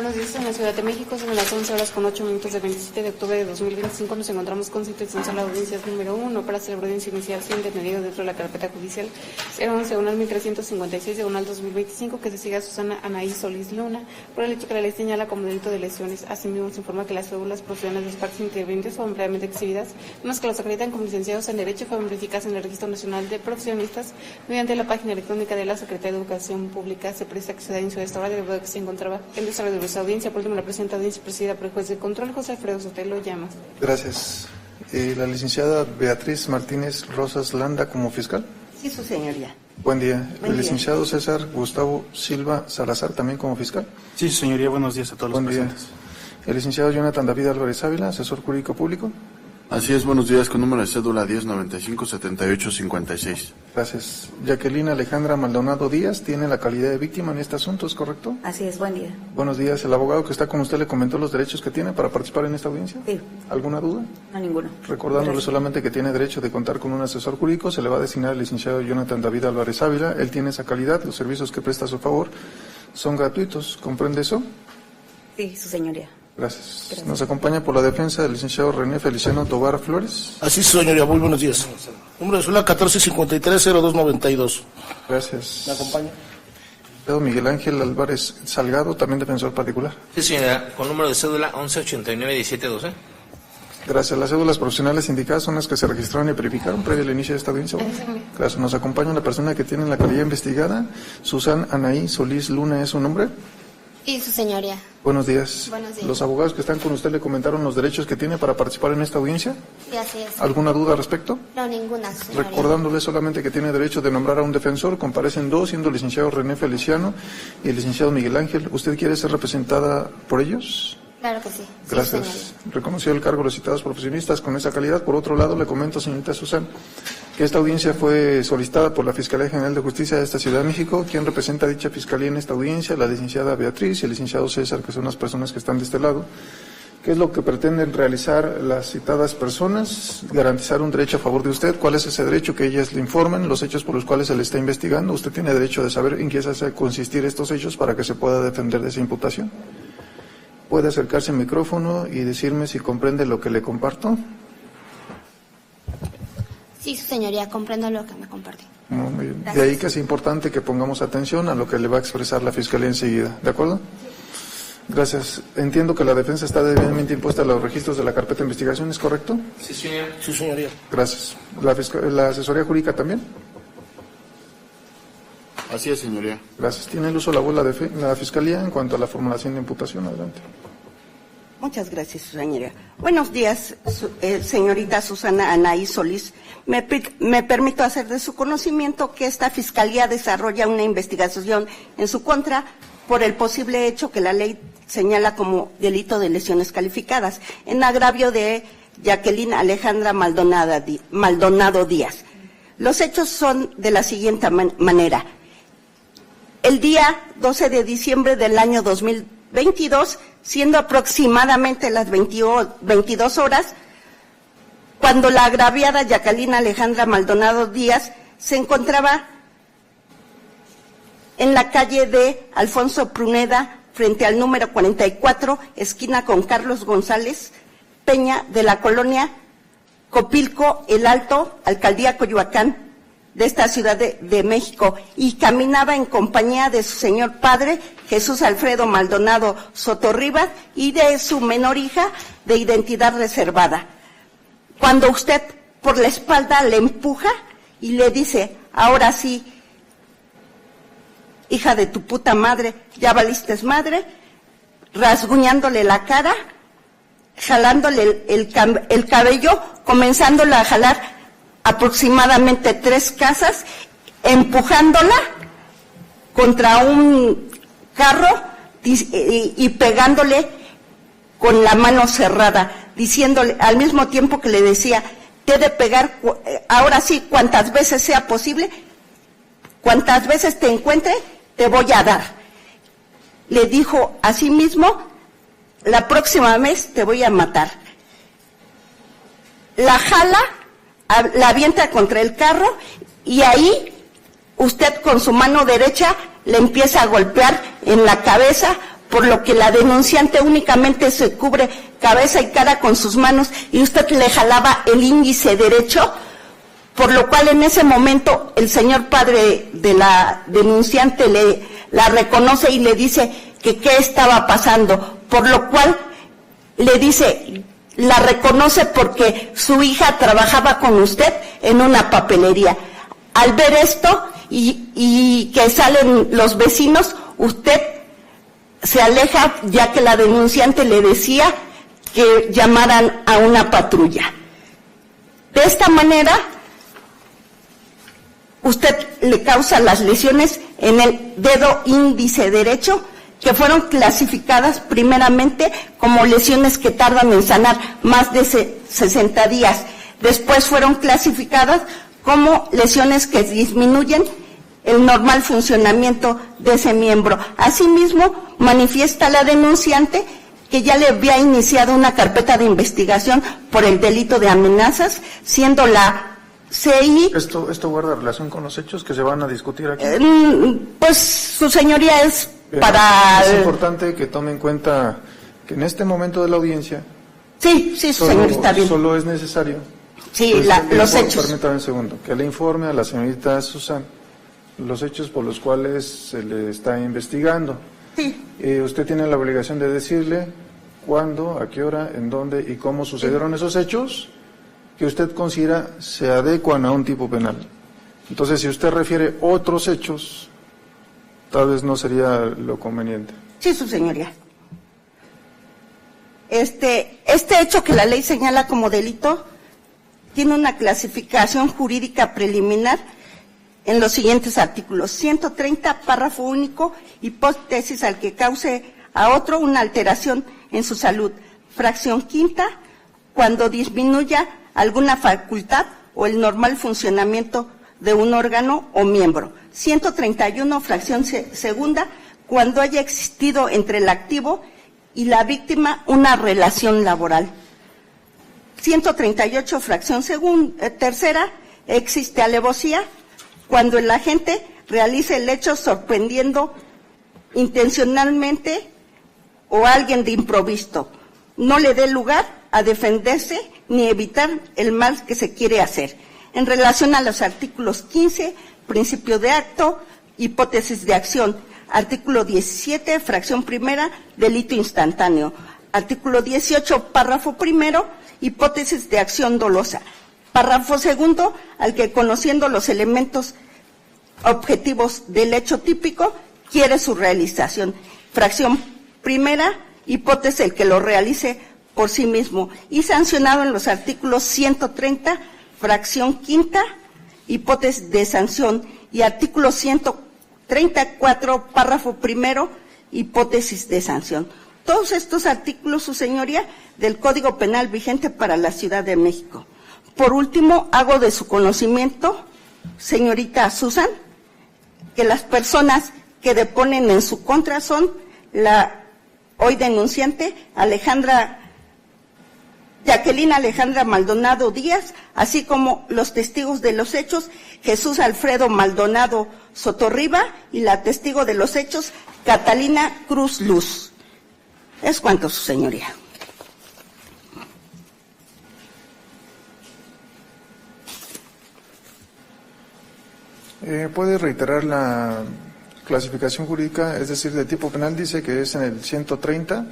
Buenos días. En la Ciudad de México, son las 11:08 del 27 de octubre de 2025. Nos encontramos con citación a la audiencia número 1 para celebrar audiencia inicial sin detenido dentro de la carpeta judicial 011-1356-2025, que se sigue a Susana Anaí Solís Luna por el hecho que la ley señala como delito de lesiones. Asimismo, se informa que las cédulas procedentes de las partes intervinientes fueron previamente exhibidas, unas que los acreditan como licenciados en Derecho fueron verificadas en el Registro Nacional de Profesionistas mediante la página electrónica de la Secretaría de Educación Pública. Se presta que se da inicio a esta hora debido a que se encontraba en desarrollo de esa audiencia. Por último, la presente audiencia presidida por el juez de control, José Alfredo Sotelo Llamas. Gracias. La licenciada Beatriz Martínez Rosas Landa como fiscal. Sí, su señoría. Buen día. El licenciado César Gustavo Silva Salazar también como fiscal. Sí, su señoría. Buenos días a todos los presentes. El licenciado Jonathan David Álvarez Ávila, asesor jurídico público. Así es, buenos días, con número de cédula 1095-7856. Gracias. Jacqueline Alejandra Maldonado Díaz tiene la calidad de víctima en este asunto, ¿es correcto? Así es, buen día. Buenos días. ¿El abogado que está con usted le comentó los derechos que tiene para participar en esta audiencia? Sí. ¿Alguna duda? No, ninguno. Recordándole solamente que tiene derecho de contar con un asesor jurídico, se le va a designar al licenciado Jonathan David Álvarez Ávila. Él tiene esa calidad, los servicios que presta a su favor son gratuitos, ¿comprende eso? Sí, su señoría. Gracias. Nos acompaña por la defensa el licenciado René Feliciano Tobar Flores. Así es, señoría, muy buenos días. Número de cédula 1453-0292. Gracias. ¿Me acompaña? Miguel Ángel Álvarez Salgado, también defensor particular. Sí, señora, con número de cédula 1189-1712. Gracias. Las cédulas profesionales indicadas son las que se registraron y verificaron previo al inicio de esta audiencia. Gracias. Nos acompaña la persona que tiene la calidad investigada, Susana Anaí Solís Luna, ¿es su nombre? Sí, su señoría. Buenos días. Buenos días. ¿Los abogados que están con usted le comentaron los derechos que tiene para participar en esta audiencia? Sí, así es. ¿Alguna duda al respecto? No, ninguna, su señoría. Recordándole solamente que tiene derecho de nombrar a un defensor, comparecen dos, siendo el licenciado René Feliciano y el licenciado Miguel Ángel. ¿Usted quiere ser representada por ellos? Claro que sí. Gracias. Sí, reconoció el cargo de los citados profesionistas con esa calidad. Por otro lado, le comento, señorita Susana, que esta audiencia fue solicitada por la Fiscalía General de Justicia de esta Ciudad de México. Quien representa a dicha fiscalía en esta audiencia, la licenciada Beatriz y el licenciado César, que son las personas que están de este lado. ¿Qué es lo que pretenden realizar las citadas personas? Garantizar un derecho a favor de usted. ¿Cuál es ese derecho? Que ellas le informen los hechos por los cuales se le está investigando. Usted tiene derecho de saber en qué se hace consistir estos hechos para que se pueda defender de esa imputación. ¿Puede acercarse al micrófono y decirme si comprende lo que le comparto? Sí, su señoría, comprendo lo que me compartió. Muy bien. De ahí que es importante que pongamos atención a lo que le va a expresar la Fiscalía enseguida. ¿De acuerdo? Gracias. Entiendo que la defensa está debidamente impuesta a los registros de la carpeta de investigación, ¿es correcto? Sí, señor. Sí, señoría. Gracias. ¿La asesoría jurídica también? Así es, señoría. Gracias. Tiene el uso de la voz la Fiscalía en cuanto a la formulación de imputación. Adelante. Muchas gracias, su señoría. Buenos días, señorita Susana Anaí Solís. Me permito hacer de su conocimiento que esta Fiscalía desarrolla una investigación en su contra por el posible hecho que la ley señala como delito de lesiones calificadas, en agravio de Jacqueline Alejandra Maldonado Díaz. Los hechos son de la siguiente manera. El día 12 de diciembre del año 2022, siendo aproximadamente las 22 horas, cuando la agraviada Jacqueline Alejandra Maldonado Díaz se encontraba en la calle de Alfonso Pruneda, frente al número 44, esquina con Carlos González Peña, de la colonia Copilco El Alto, alcaldía Coyoacán, de esta Ciudad de México, y caminaba en compañía de su señor padre, Jesús Alfredo Maldonado Sotorribas, y de su menor hija, de identidad reservada. Cuando usted por la espalda le empuja y le dice, ahora sí, hija de tu puta madre, ya valiste madre, rasguñándole la cara, jalándole el cabello, comenzándolo a jalar aproximadamente 3 casas, empujándola contra un carro y pegándole con la mano cerrada, diciéndole al mismo tiempo que le decía, te he de pegar ahora sí cuantas veces sea posible, cuantas veces te encuentre, te voy a dar. Le dijo a sí mismo, la próxima vez te voy a matar. La jala, la avienta contra el carro y ahí usted con su mano derecha le empieza a golpear en la cabeza por lo que la denunciante únicamente se cubre cabeza y cara con sus manos y usted le jalaba el índice derecho, por lo cual en ese momento el señor padre de la denunciante la reconoce y le dice que qué estaba pasando, por lo cual le dice, la reconoce porque su hija trabajaba con usted en una papelería. Al ver esto y que salen los vecinos, usted se aleja ya que la denunciante le decía que llamaran a una patrulla. De esta manera, usted le causa las lesiones en el dedo índice derecho, que fueron clasificadas primeramente como lesiones que tardan en sanar más de 60 días. Después fueron clasificadas como lesiones que disminuyen el normal funcionamiento de ese miembro. Asimismo, manifiesta la denunciante que ya le había iniciado una carpeta de investigación por el delito de amenazas, siendo la CI... ¿Esto guarda relación con los hechos que se van a discutir aquí? Pues, su señoría, es Pero para... es importante que tome en cuenta que en este momento de la audiencia... Sí, su señor, está bien. Solo es necesario... Sí, los hechos. Permítame un segundo, que le informe a la señorita Susan los hechos por los cuales se le está investigando. Sí. Usted tiene la obligación de decirle cuándo, a qué hora, en dónde y cómo sucedieron esos hechos que usted considera se adecuan a un tipo penal. Entonces, si usted refiere otros hechos, tal vez no sería lo conveniente. Sí, su señoría. Este hecho que la ley señala como delito tiene una clasificación jurídica preliminar en los siguientes artículos: 130, párrafo único, hipótesis al que cause a otro una alteración en su salud. Fracción quinta, cuando disminuya alguna facultad o el normal funcionamiento de un órgano o miembro. 131, fracción segunda, cuando haya existido entre el activo y la víctima una relación laboral. 138, fracción tercera, existe alevosía cuando el agente realice el hecho sorprendiendo intencionalmente o a alguien de improviso, no le dé lugar a defenderse ni evitar el mal que se quiere hacer. En relación a los artículos 15, principio de acto, hipótesis de acción. Artículo 17, fracción primera, delito instantáneo. Artículo 18, párrafo primero, hipótesis de acción dolosa. Párrafo segundo, al que conociendo los elementos objetivos del hecho típico, quiere su realización. Fracción primera, hipótesis el que lo realice por sí mismo. Y sancionado en los artículos 130, fracción quinta, hipótesis de sanción. Y artículo 134, párrafo primero, hipótesis de sanción. Todos estos artículos, su señoría, del Código Penal vigente para la Ciudad de México. Por último, hago de su conocimiento, señorita Susan, que las personas que deponen en su contra son la hoy denunciante Jacqueline Alejandra Maldonado Díaz, así como los testigos de los hechos, Jesús Alfredo Maldonado Sotorriba, y la testigo de los hechos, Catalina Cruz Luz. Es cuanto, su señoría. ¿Puede reiterar la clasificación jurídica? Es decir, de tipo penal dice que es en el 130,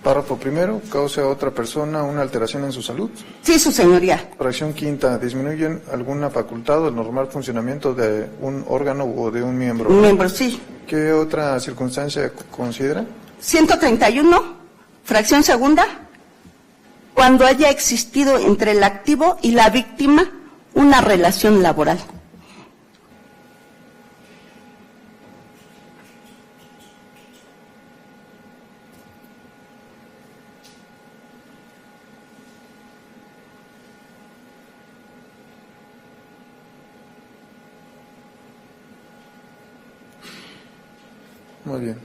párrafo primero, causa a otra persona una alteración en su salud. Sí, su señoría. Fracción quinta, disminuyen alguna facultad o el normal funcionamiento de un órgano o de un miembro. Un miembro, sí. ¿Qué otra circunstancia considera? 131, fracción segunda, cuando haya existido entre el activo y la víctima una relación laboral. Muy bien.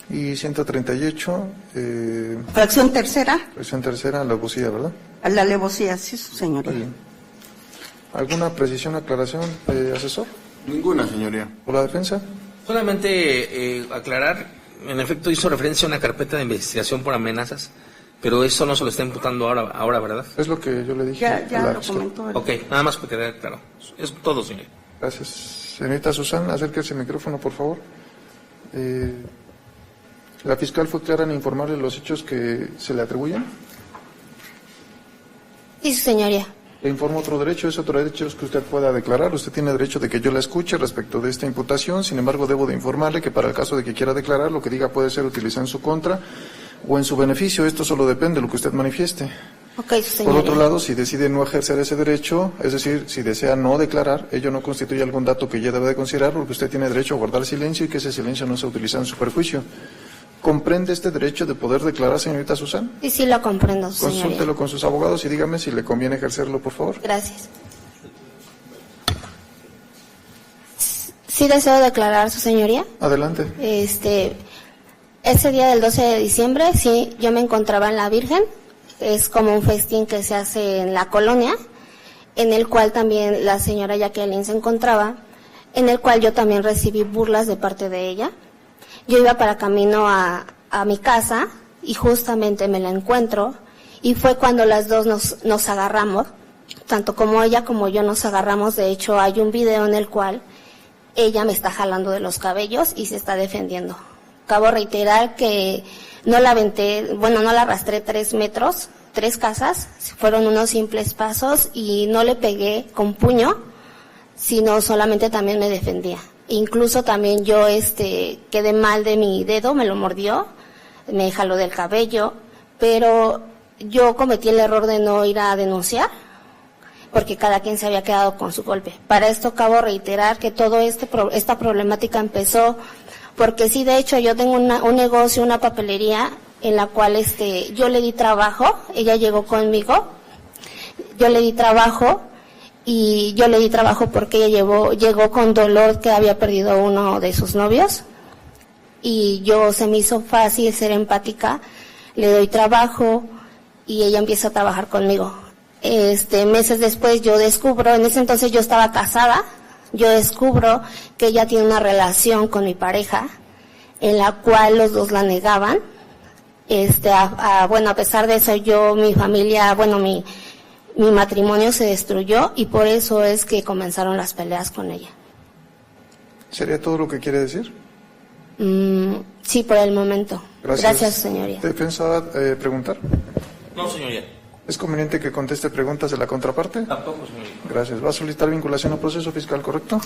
Y 138. Fracción tercera. Fracción tercera, la alevosía, ¿verdad? A la alevosía, sí, su señoría. Muy bien. ¿Alguna precisión, aclaración, asesor? Ninguna, señoría. ¿Por la defensa? Solamente aclarar, en efecto hizo referencia a una carpeta de investigación por amenazas, pero eso no se lo está imputando ahora, ¿verdad? Es lo que yo le dije. Ya a la lo fiscal. comentó. Ok, nada más para quedar claro. Es todo, señor. Gracias. Señorita Susana, acérquese al micrófono, por favor. ¿La fiscal fue clara en informarle los hechos que se le atribuyen? Sí, su señoría. Le informo otro derecho, es otro derecho que usted pueda declarar. Usted tiene derecho de que yo la escuche respecto de esta imputación. Sin embargo, debo de informarle que para el caso de que quiera declarar, lo que diga puede ser utilizado en su contra o en su beneficio. Esto solo depende de lo que usted manifieste. Ok, su señoría. Por otro lado, si decide no ejercer ese derecho, es decir, si desea no declarar, ello no constituye algún dato que ella debe de considerar, porque usted tiene derecho a guardar silencio y que ese silencio no se utiliza en su perjuicio. ¿Comprende este derecho de poder declarar, señorita Susana? Sí, lo comprendo, su señoría. Consúltelo con sus abogados y dígame si le conviene ejercerlo, por favor. Gracias. Sí deseo declarar, su señoría. Adelante. Ese día del 12 de diciembre, sí, yo me encontraba en La Virgen. Es como un festín que se hace en la colonia, en el cual también la señora Jacqueline se encontraba, en el cual yo también recibí burlas de parte de ella. Yo iba para camino a mi casa y justamente me la encuentro y fue cuando las dos nos agarramos, tanto como ella como yo nos agarramos. De hecho, hay un video en el cual ella me está jalando de los cabellos y se está defendiendo. Acabo reiterar que no la aventé, no la arrastré 3 metros, 3 casas, fueron unos simples pasos y no le pegué con puño, sino solamente también me defendía. Incluso también yo quedé mal de mi dedo, me lo mordió, me jaló del cabello, pero yo cometí el error de no ir a denunciar, porque cada quien se había quedado con su golpe. Para esto acabo reiterar que todo esta problemática empezó porque sí, de hecho yo tengo un negocio, una papelería, en la cual yo le di trabajo, ella llegó conmigo, yo le di trabajo. Y yo le di trabajo porque ella llegó con dolor que había perdido uno de sus novios. Y se me hizo fácil ser empática, le doy trabajo y ella empieza a trabajar conmigo. Meses después yo descubro, en ese entonces yo estaba casada, yo descubro que ella tiene una relación con mi pareja, en la cual los dos la negaban. A pesar de eso mi familia, mi matrimonio se destruyó y por eso es que comenzaron las peleas con ella. ¿Sería todo lo que quiere decir? Sí, por el momento. Gracias, señoría. ¿Defensa preguntar? No, señoría. ¿Es conveniente que conteste preguntas de la contraparte? Tampoco, señoría. Gracias. ¿Va a solicitar vinculación al proceso fiscal, correcto?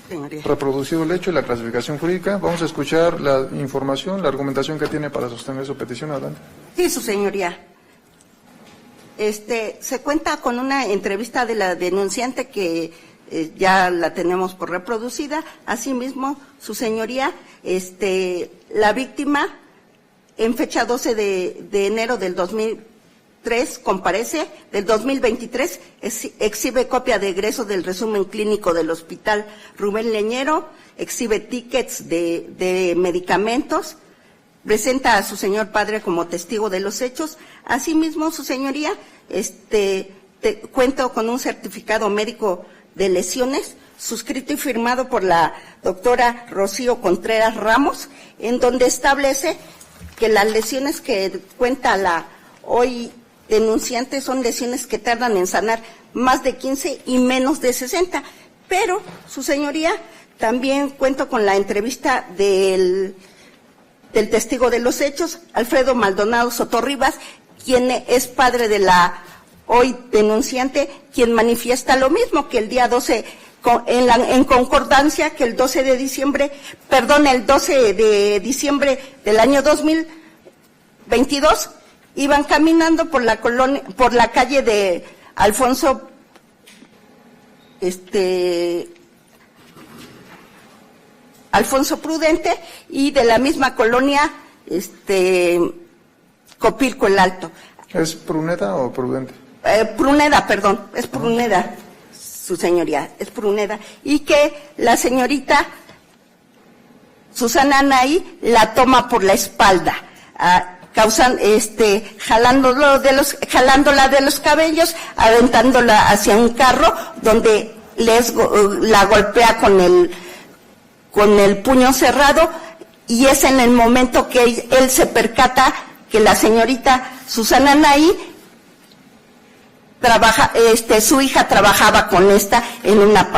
Señoría. Reproducido el hecho y la clasificación jurídica. Vamos a escuchar la información, la argumentación que tiene para sostener su petición. Adelante. Sí, su señoría. Se cuenta con una entrevista de la denunciante que ya la tenemos por reproducida. Asimismo, su señoría, la víctima, en fecha 12 de enero del 2003, comparece, del 2023, exhibe copia de egreso del resumen clínico del Hospital Rubén Leñero, exhibe tickets de medicamentos, presenta a su señor padre como testigo de los hechos. Asimismo, su señoría, cuento con un certificado médico de lesiones suscrito y firmado por la doctora Rocío Contreras Ramos, en donde establece que las lesiones que cuenta la hoy denunciante son lesiones que tardan en sanar más de 15 y menos de 60. Pero, su señoría, también cuento con la entrevista del testigo de los hechos, Alfredo Maldonado Sotorribas, quien es padre de la hoy denunciante, quien manifiesta lo mismo, que el día 12, en concordancia, que el 12 de diciembre del año 2022, iban caminando por la calle de Alfonso, Alfonso Prudente, y de la misma colonia, Copilco el Alto. ¿Es Pruneda o Prudente? Pruneda, perdón, es Pruneda, su señoría, es Pruneda, y que la señorita Susana Anaí la toma por la espalda. jalándola de los cabellos, aventándola hacia un carro donde la golpea con el puño cerrado, y es en el momento que él se percata que la señorita Susana Anaí su hija trabajaba con esta en una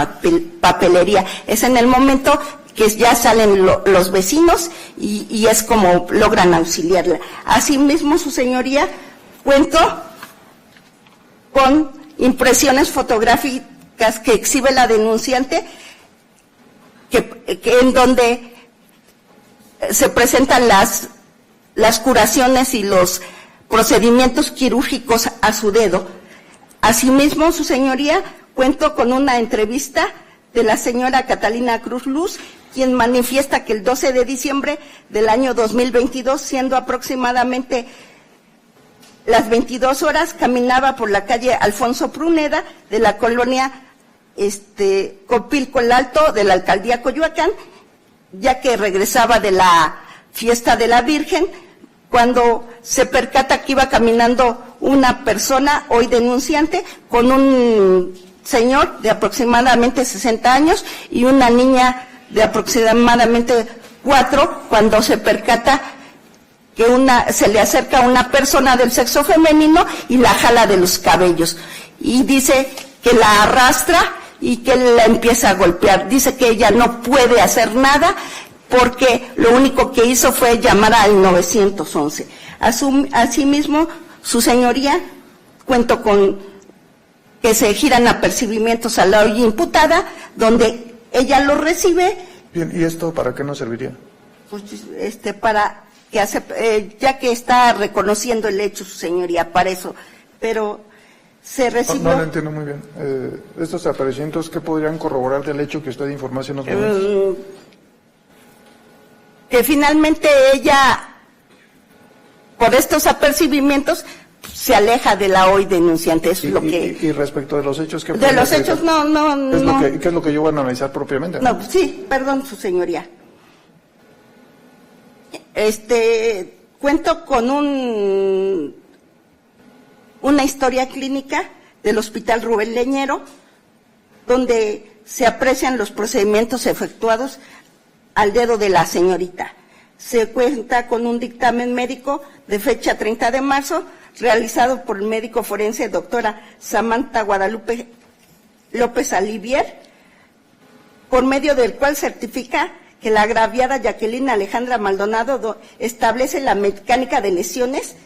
papelería. Es en el momento que ya salen los vecinos y es como logran auxiliarla. Asimismo, su señoría, cuento con impresiones fotográficas que exhibe la denunciante, que en donde se presentan las curaciones y los procedimientos quirúrgicos a su dedo. Asimismo, su señoría, cuento con una entrevista de la señora Catalina Cruz Luz, quien manifiesta que el 12 de diciembre del año 2022, siendo aproximadamente las 22 horas, caminaba por la calle Alfonso Pruneda de la colonia Copilco el Alto de la alcaldía Coyoacán, ya que regresaba de la fiesta de la Virgen, cuando se percata que iba caminando una persona, hoy denunciante, con un señor de aproximadamente 60 años y una niña de aproximadamente 4, cuando se percata que se le acerca una persona del sexo femenino y la jala de los cabellos. Y dice que la arrastra y que la empieza a golpear. Dice que ella no puede hacer nada porque lo único que hizo fue llamar al 911. Asimismo, su señoría, cuento con que se giran apercibimientos a la hoy imputada, donde ella lo recibe. Bien, ¿y esto para qué nos serviría? Pues para que ya que está reconociendo el hecho, su señoría, para eso. Pero se recibió... No lo entiendo muy bien. Estos apercibimientos, ¿qué podrían corroborar del hecho que usted informó hace unos momentos? Que finalmente ella, por estos apercibimientos, se aleja de la hoy denunciante. Es lo que... Y respecto de los hechos, ¿qué de los hechos no. ¿Qué es lo que yo voy a analizar propiamente? No, sí, perdón, su señoría. Cuento con una historia clínica del Hospital Rubén Leñero, donde se aprecian los procedimientos efectuados al dedo de la señorita. Se cuenta con un dictamen médico de fecha 30 de marzo, realizado por el médico forense doctora Samantha Guadalupe López Alivier, por medio del cual certifica que la agraviada Jacqueline Alejandra Maldonado establece la mecánica de lesiones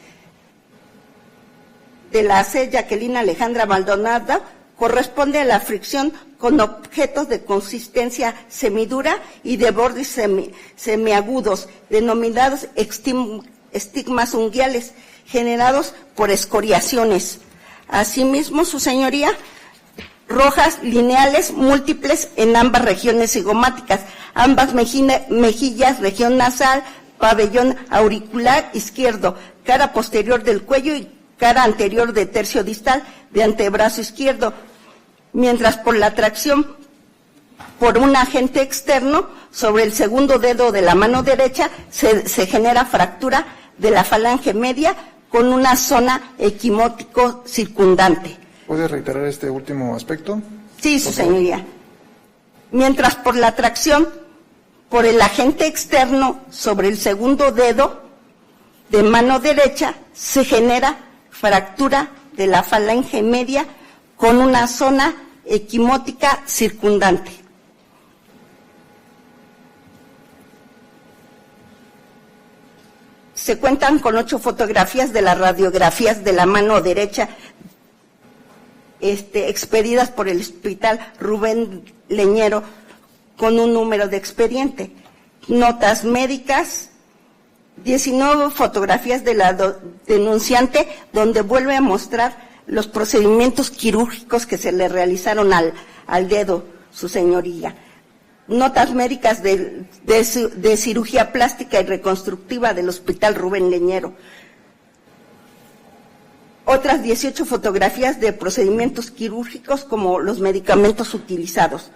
de la C. Jacqueline Alejandra Maldonado corresponde a la fricción con objetos de consistencia semidura y de bordes semiagudos, denominados estigmas unguiales, generados por escoriaciones. Asimismo, su señoría, rojas lineales múltiples en ambas regiones cigomáticas, ambas mejillas, región nasal, pabellón auricular izquierdo, cara posterior del cuello y cara anterior de tercio distal de antebrazo izquierdo, mientras por la tracción por un agente externo sobre el segundo dedo de la mano derecha se genera fractura de la falange media con una zona equimótico circundante. ¿Puede reiterar este último aspecto? Sí, su señoría. Mientras por la tracción por el agente externo sobre el segundo dedo de mano derecha se genera fractura de la falange media con una zona equimótica circundante. Se cuentan con 8 fotografías de las radiografías de la mano derecha expedidas por el Hospital Rubén Leñero con un número de expediente. Notas médicas, 19 fotografías de la denunciante, donde vuelve a mostrar los procedimientos quirúrgicos que se le realizaron al dedo, su señoría. Notas médicas de cirugía plástica y reconstructiva del Hospital Rubén Leñero. Otras 18 fotografías de procedimientos quirúrgicos como los medicamentos utilizados.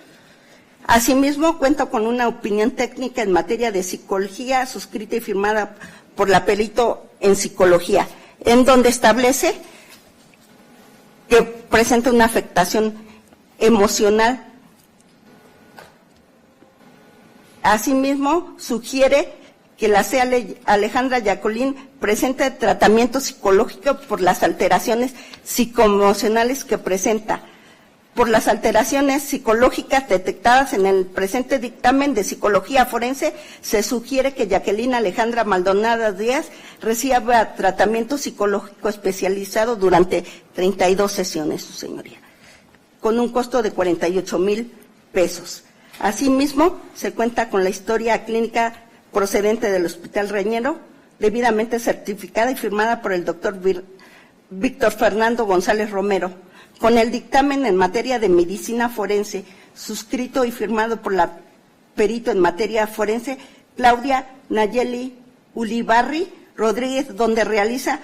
Asimismo, cuento con una opinión técnica en materia de psicología suscrita y firmada por la perito en psicología, en donde establece que presenta una afectación emocional. Asimismo, sugiere que la sea Alejandra Jacqueline presente tratamiento psicológico por las alteraciones psicoemocionales que presenta. Por las alteraciones psicológicas detectadas en el presente dictamen de psicología forense, se sugiere que Jacqueline Alejandra Maldonado Díaz reciba tratamiento psicológico especializado durante 32 sesiones, su señoría, con un costo de 48,000 pesos. Asimismo, se cuenta con la historia clínica procedente del Hospital Reñero, debidamente certificada y firmada por el doctor Víctor Fernando González Romero, con el dictamen en materia de medicina forense, suscrito y firmado por la perito en materia forense, Claudia Nayeli Ulibarri Rodríguez, donde realiza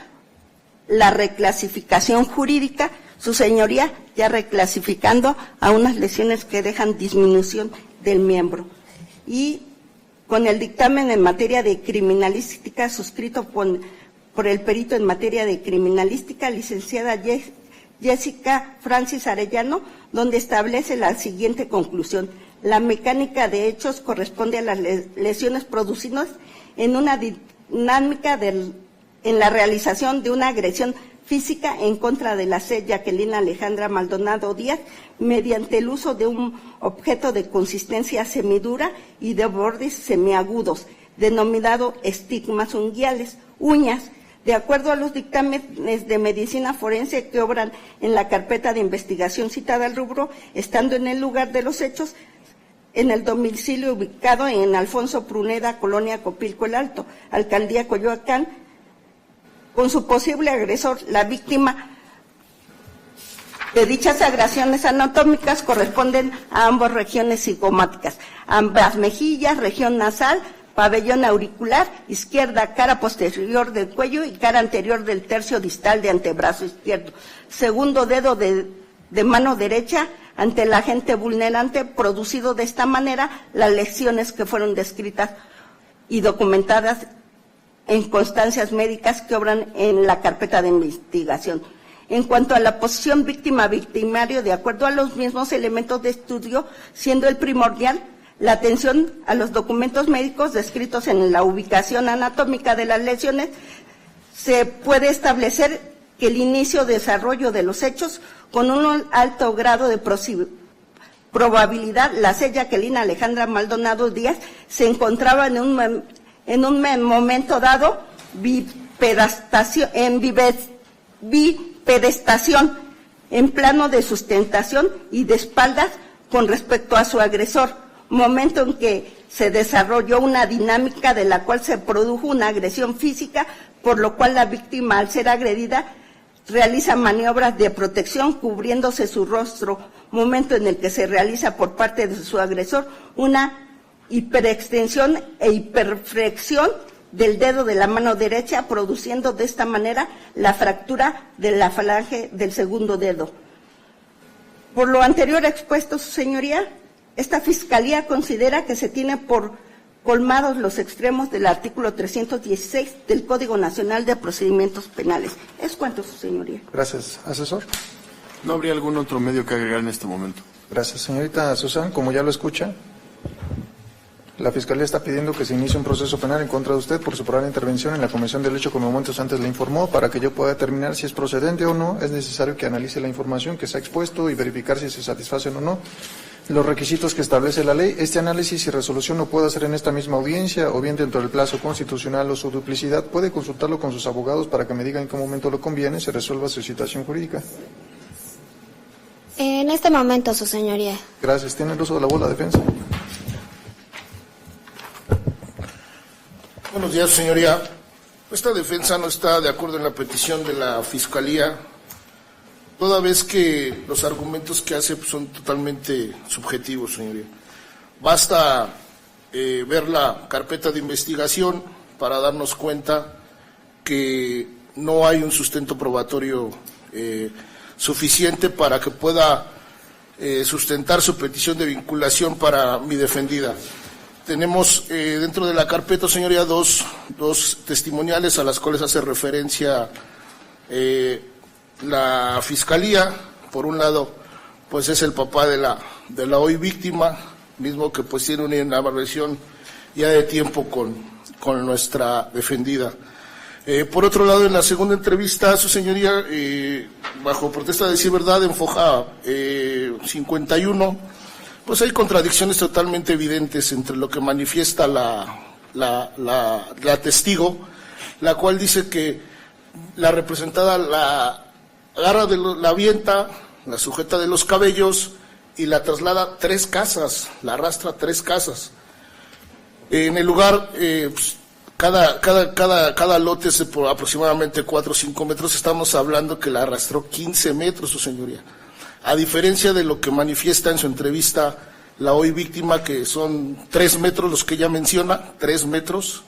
la reclasificación jurídica, su señoría ya reclasificando a unas lesiones que dejan disminución del miembro. Y con el dictamen en materia de criminalística, suscrito por el perito en materia de criminalística, licenciada Jessica Francis Arellano, donde establece la siguiente conclusión: la mecánica de hechos corresponde a las lesiones producidas en una dinámica en la realización de una agresión física en contra de la Jacqueline Alejandra Maldonado Díaz mediante el uso de un objeto de consistencia semidura y de bordes semiagudos, denominado estigmas unguiales, uñas, de acuerdo a los dictámenes de medicina forense que obran en la carpeta de investigación citada al rubro, estando en el lugar de los hechos, en el domicilio ubicado en Alfonso Pruneda, Colonia Copilco el Alto, Alcaldía Coyoacán, con su posible agresor. La víctima de dichas agresiones anatómicas corresponden a ambas regiones cigomáticas, ambas mejillas, región nasal, pabellón auricular izquierda, cara posterior del cuello y cara anterior del tercio distal de antebrazo izquierdo, segundo dedo de mano derecha ante el agente vulnerante, producido de esta manera las lesiones que fueron descritas y documentadas en constancias médicas que obran en la carpeta de investigación. En cuanto a la posición víctima-victimario, de acuerdo a los mismos elementos de estudio, siendo el primordial la atención a los documentos médicos descritos en la ubicación anatómica de las lesiones, se puede establecer que el inicio de desarrollo de los hechos con un alto grado de probabilidad, la Jacqueline Alejandra Maldonado Díaz se encontraba en un momento dado bipedestación, en plano de sustentación y de espaldas con respecto a su agresor, momento en que se desarrolló una dinámica de la cual se produjo una agresión física, por lo cual la víctima, al ser agredida, realiza maniobras de protección cubriéndose su rostro, momento en el que se realiza por parte de su agresor una hiperextensión e hiperflexión del dedo de la mano derecha, produciendo de esta manera la fractura de la falange del segundo dedo. Por lo anterior expuesto, su señoría, esta Fiscalía considera que se tiene por colmados los extremos del artículo 316 del Código Nacional de Procedimientos Penales. Es cuanto, su señoría. Gracias. ¿Asesor? ¿No habría algún otro medio que agregar en este momento? Gracias. Señorita Susan, como ya lo escucha, la Fiscalía está pidiendo que se inicie un proceso penal en contra de usted por su probable intervención en la comisión del hecho, como momentos antes le informó. Para que yo pueda determinar si es procedente o no, es necesario que analice la información que se ha expuesto y verificar si se satisfacen o no los requisitos que establece la ley. Este análisis y resolución lo puede hacer en esta misma audiencia o bien dentro del plazo constitucional o su duplicidad. Puede consultarlo con sus abogados para que me digan en qué momento lo conviene, se resuelva su situación jurídica. En este momento, su señoría. Gracias. ¿Tiene el uso de la voz la defensa? Buenos días, señoría. Esta defensa no está de acuerdo en la petición de la Fiscalía, toda vez que los argumentos que hace son totalmente subjetivos, señoría. Basta ver la carpeta de investigación para darnos cuenta que no hay un sustento probatorio suficiente para que pueda sustentar su petición de vinculación para mi defendida. Tenemos dentro de la carpeta, señoría, dos testimoniales a las cuales hace referencia la Fiscalía. Por un lado, pues es el papá de la hoy víctima, mismo que pues tiene una relación ya de tiempo con nuestra defendida. Por otro lado, en la segunda entrevista, su señoría, bajo protesta de decir verdad, en foja 51, pues hay contradicciones totalmente evidentes entre lo que manifiesta la testigo, la cual dice que la representada la agarra la avienta, la sujeta de los cabellos y la traslada 3 casas, la arrastra 3 casas. En el lugar, pues, cada lote es por aproximadamente 4 o 5 metros, estamos hablando que la arrastró 15 metros, su señoría. A diferencia de lo que manifiesta en su entrevista la hoy víctima, que son 3 metros los que ella menciona, 3 metros,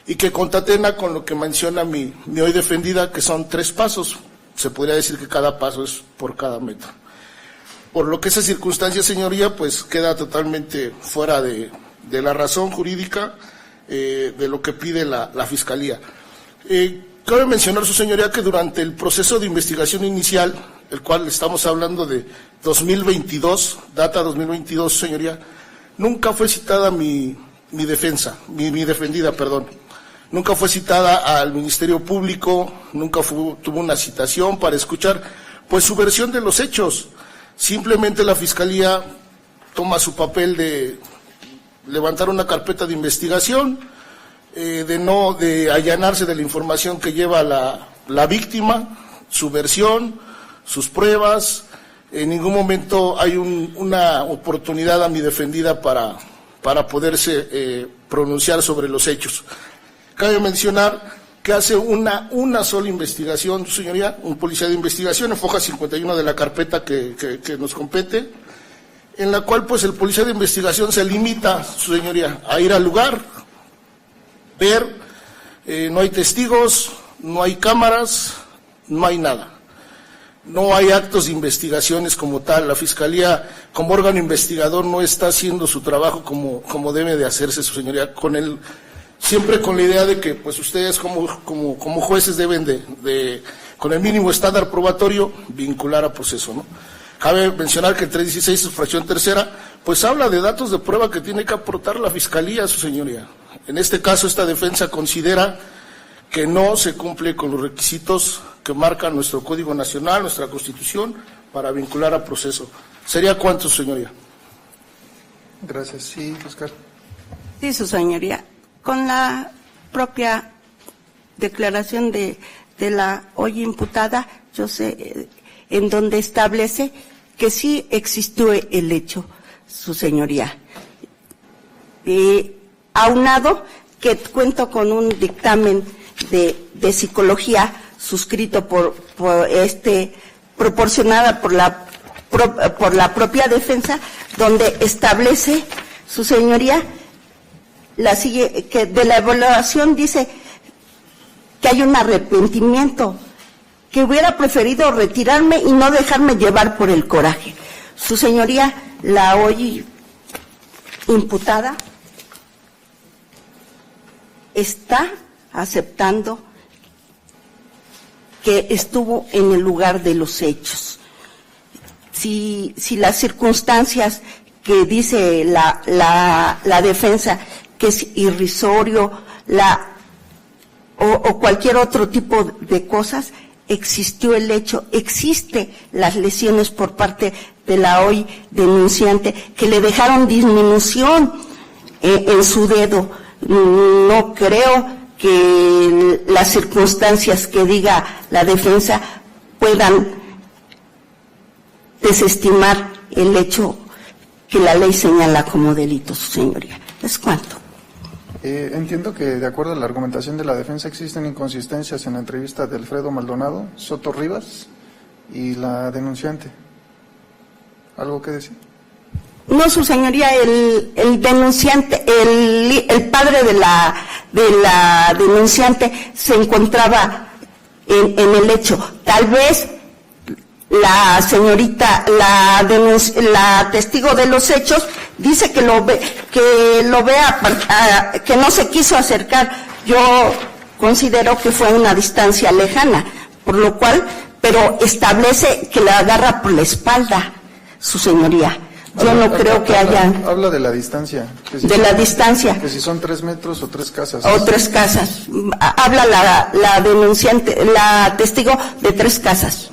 y que contatena con lo que menciona mi hoy defendida, que son 3 pasos. Se podría decir que cada paso es por cada metro. Por lo que esa circunstancia, señoría, pues queda totalmente fuera de la razón jurídica de lo que pide la Fiscalía. Cabe mencionar, su señoría, que durante el proceso de investigación inicial, el cual estamos hablando de 2022, data 2022, señoría, nunca fue citada mi defendida, perdón. Nunca fue citada al Ministerio Público, nunca tuvo una citación para escuchar pues su versión de los hechos. Simplemente la Fiscalía toma su papel de levantar una carpeta de investigación, de allanarse de la información que lleva la víctima, su versión, sus pruebas. En ningún momento hay una oportunidad a mi defendida para poderse pronunciar sobre los hechos. Cabe mencionar que hace una sola investigación, su señoría, un policía de investigación, en foja 51 de la carpeta que nos compete, en la cual pues el policía de investigación se limita, su señoría, a ir al lugar, ver, no hay testigos, no hay cámaras, no hay nada. No hay actos de investigaciones como tal. La Fiscalía, como órgano investigador, no está haciendo su trabajo como debe de hacerse, su señoría, siempre con la idea de que pues ustedes como jueces deben de con el mínimo estándar probatorio, vincular a proceso, ¿no? Cabe mencionar que el 316, fracción tercera, pues habla de datos de prueba que tiene que aportar la Fiscalía, su señoría. En este caso, esta defensa considera que no se cumple con los requisitos que marca nuestro Código Nacional, nuestra Constitución, para vincular a proceso. ¿Sería cuánto, señoría? Gracias. Sí, Oscar. Sí, su señoría. Con la propia declaración de la hoy imputada, yo sé, en donde establece que sí existió el hecho, su señoría. Aunado que cuento con un dictamen de psicología suscrito proporcionada por la propia defensa, donde establece, su señoría, que de la evaluación dice que hay un arrepentimiento, que hubiera preferido retirarme y no dejarme llevar por el coraje. Su señoría, la hoy imputada está aceptando que estuvo en el lugar de los hechos. Si las circunstancias que dice la defensa, que es irrisorio, o cualquier otro tipo de cosas, existió el hecho, existe las lesiones por parte de la hoy denunciante, que le dejaron disminución en su dedo. No creo que las circunstancias que diga la defensa puedan desestimar el hecho que la ley señala como delito, su señoría. ¿Es cuánto? Entiendo que, de acuerdo a la argumentación de la defensa, existen inconsistencias en la entrevista de Alfredo Maldonado, Soto Rivas y la denunciante. ¿Algo que decir? No, su señoría, el denunciante, el padre de la denunciante se encontraba en el hecho. Tal vez la señorita, la testigo de los hechos, Dice que lo ve, que no se quiso acercar. Yo considero que fue una distancia lejana, por lo cual, pero establece que la agarra por la espalda, su señoría. Yo no creo que haya... Habla de la distancia. De la distancia. Que si son 3 metros o 3 casas. O 3 casas. Habla la denunciante, la testigo de 3 casas.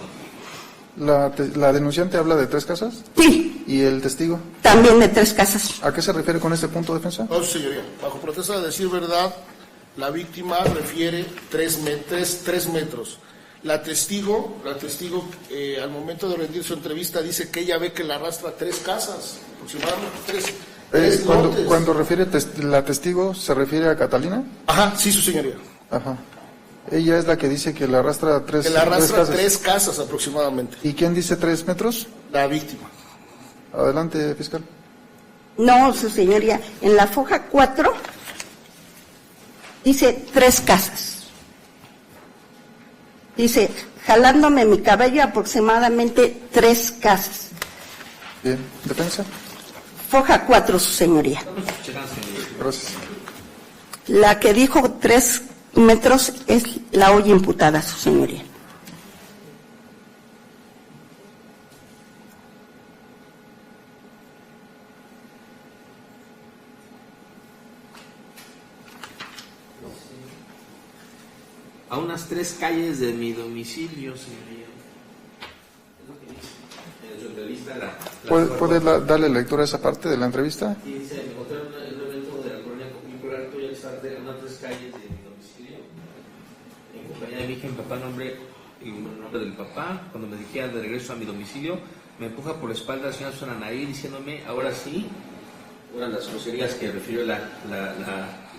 ¿La denunciante habla de 3 casas? Sí. ¿Y el testigo? También de 3 casas. ¿A qué se refiere con este punto, defensa? No, señoría. Bajo protesta de decir verdad, la víctima refiere 3 metros. La testigo, al momento de rendir su entrevista, dice que ella ve que la arrastra 3 casas, aproximadamente 3 lotes. Cuando refiere la testigo, ¿se refiere a Catalina? Ajá, sí, su señoría. Ajá. Ella es la que dice que la arrastra 3 Que la arrastra casas. 3 casas aproximadamente. ¿Y quién dice 3 metros? La víctima. Adelante, fiscal. No, su señoría. En la foja 4 dice 3 casas. Dice, jalándome mi cabello aproximadamente 3 casas. Bien, defensa. Foja 4, su señoría. Gracias. La que dijo 3 metros es la hoy imputada, su señoría. A unas 3 calles de mi domicilio, señoría. Es lo que dice. En su entrevista, ¿Puedes darle lectura a esa parte de la entrevista? Y dice, me encontré en un evento de la colonia Coquimbo Alto, ya que estaba a unas 3 calles de mi domicilio. En compañía de mi hija, mi papá, nombre del papá. Cuando me dirigía de regreso a mi domicilio, me empuja por la espalda la señora Susana Anaí, diciéndome, ahora sí, una de las groserías que refirió la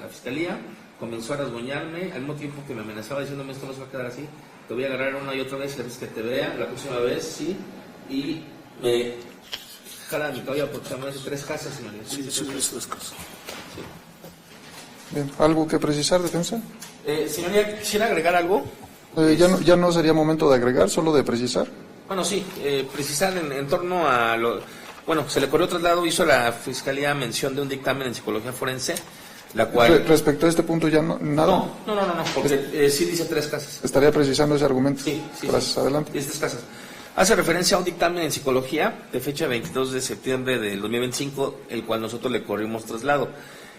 fiscalía. Comenzó a rasguñarme, al mismo tiempo que me amenazaba diciéndome esto no se va a quedar así, te voy a agarrar una y otra vez, la vez que te vea, la próxima vez, sí, y me jala mi cabello aproximadamente 3 casas, señoría. Sí, 3 casas. Bien, ¿algo que precisar, defensa? Señoría, quisiera agregar algo. Ya no sería momento de agregar, solo de precisar. Bueno, sí, precisar en torno a lo... Bueno, se le corrió traslado, hizo la Fiscalía mención de un dictamen en psicología forense, la cual... Respecto a este punto ya nada. No, porque sí dice 3 casas. Estaría precisando ese argumento. Sí. Gracias, adelante. Dice 3 casas. Hace referencia a un dictamen en psicología de fecha 22 de septiembre del 2025, el cual nosotros le corrimos traslado.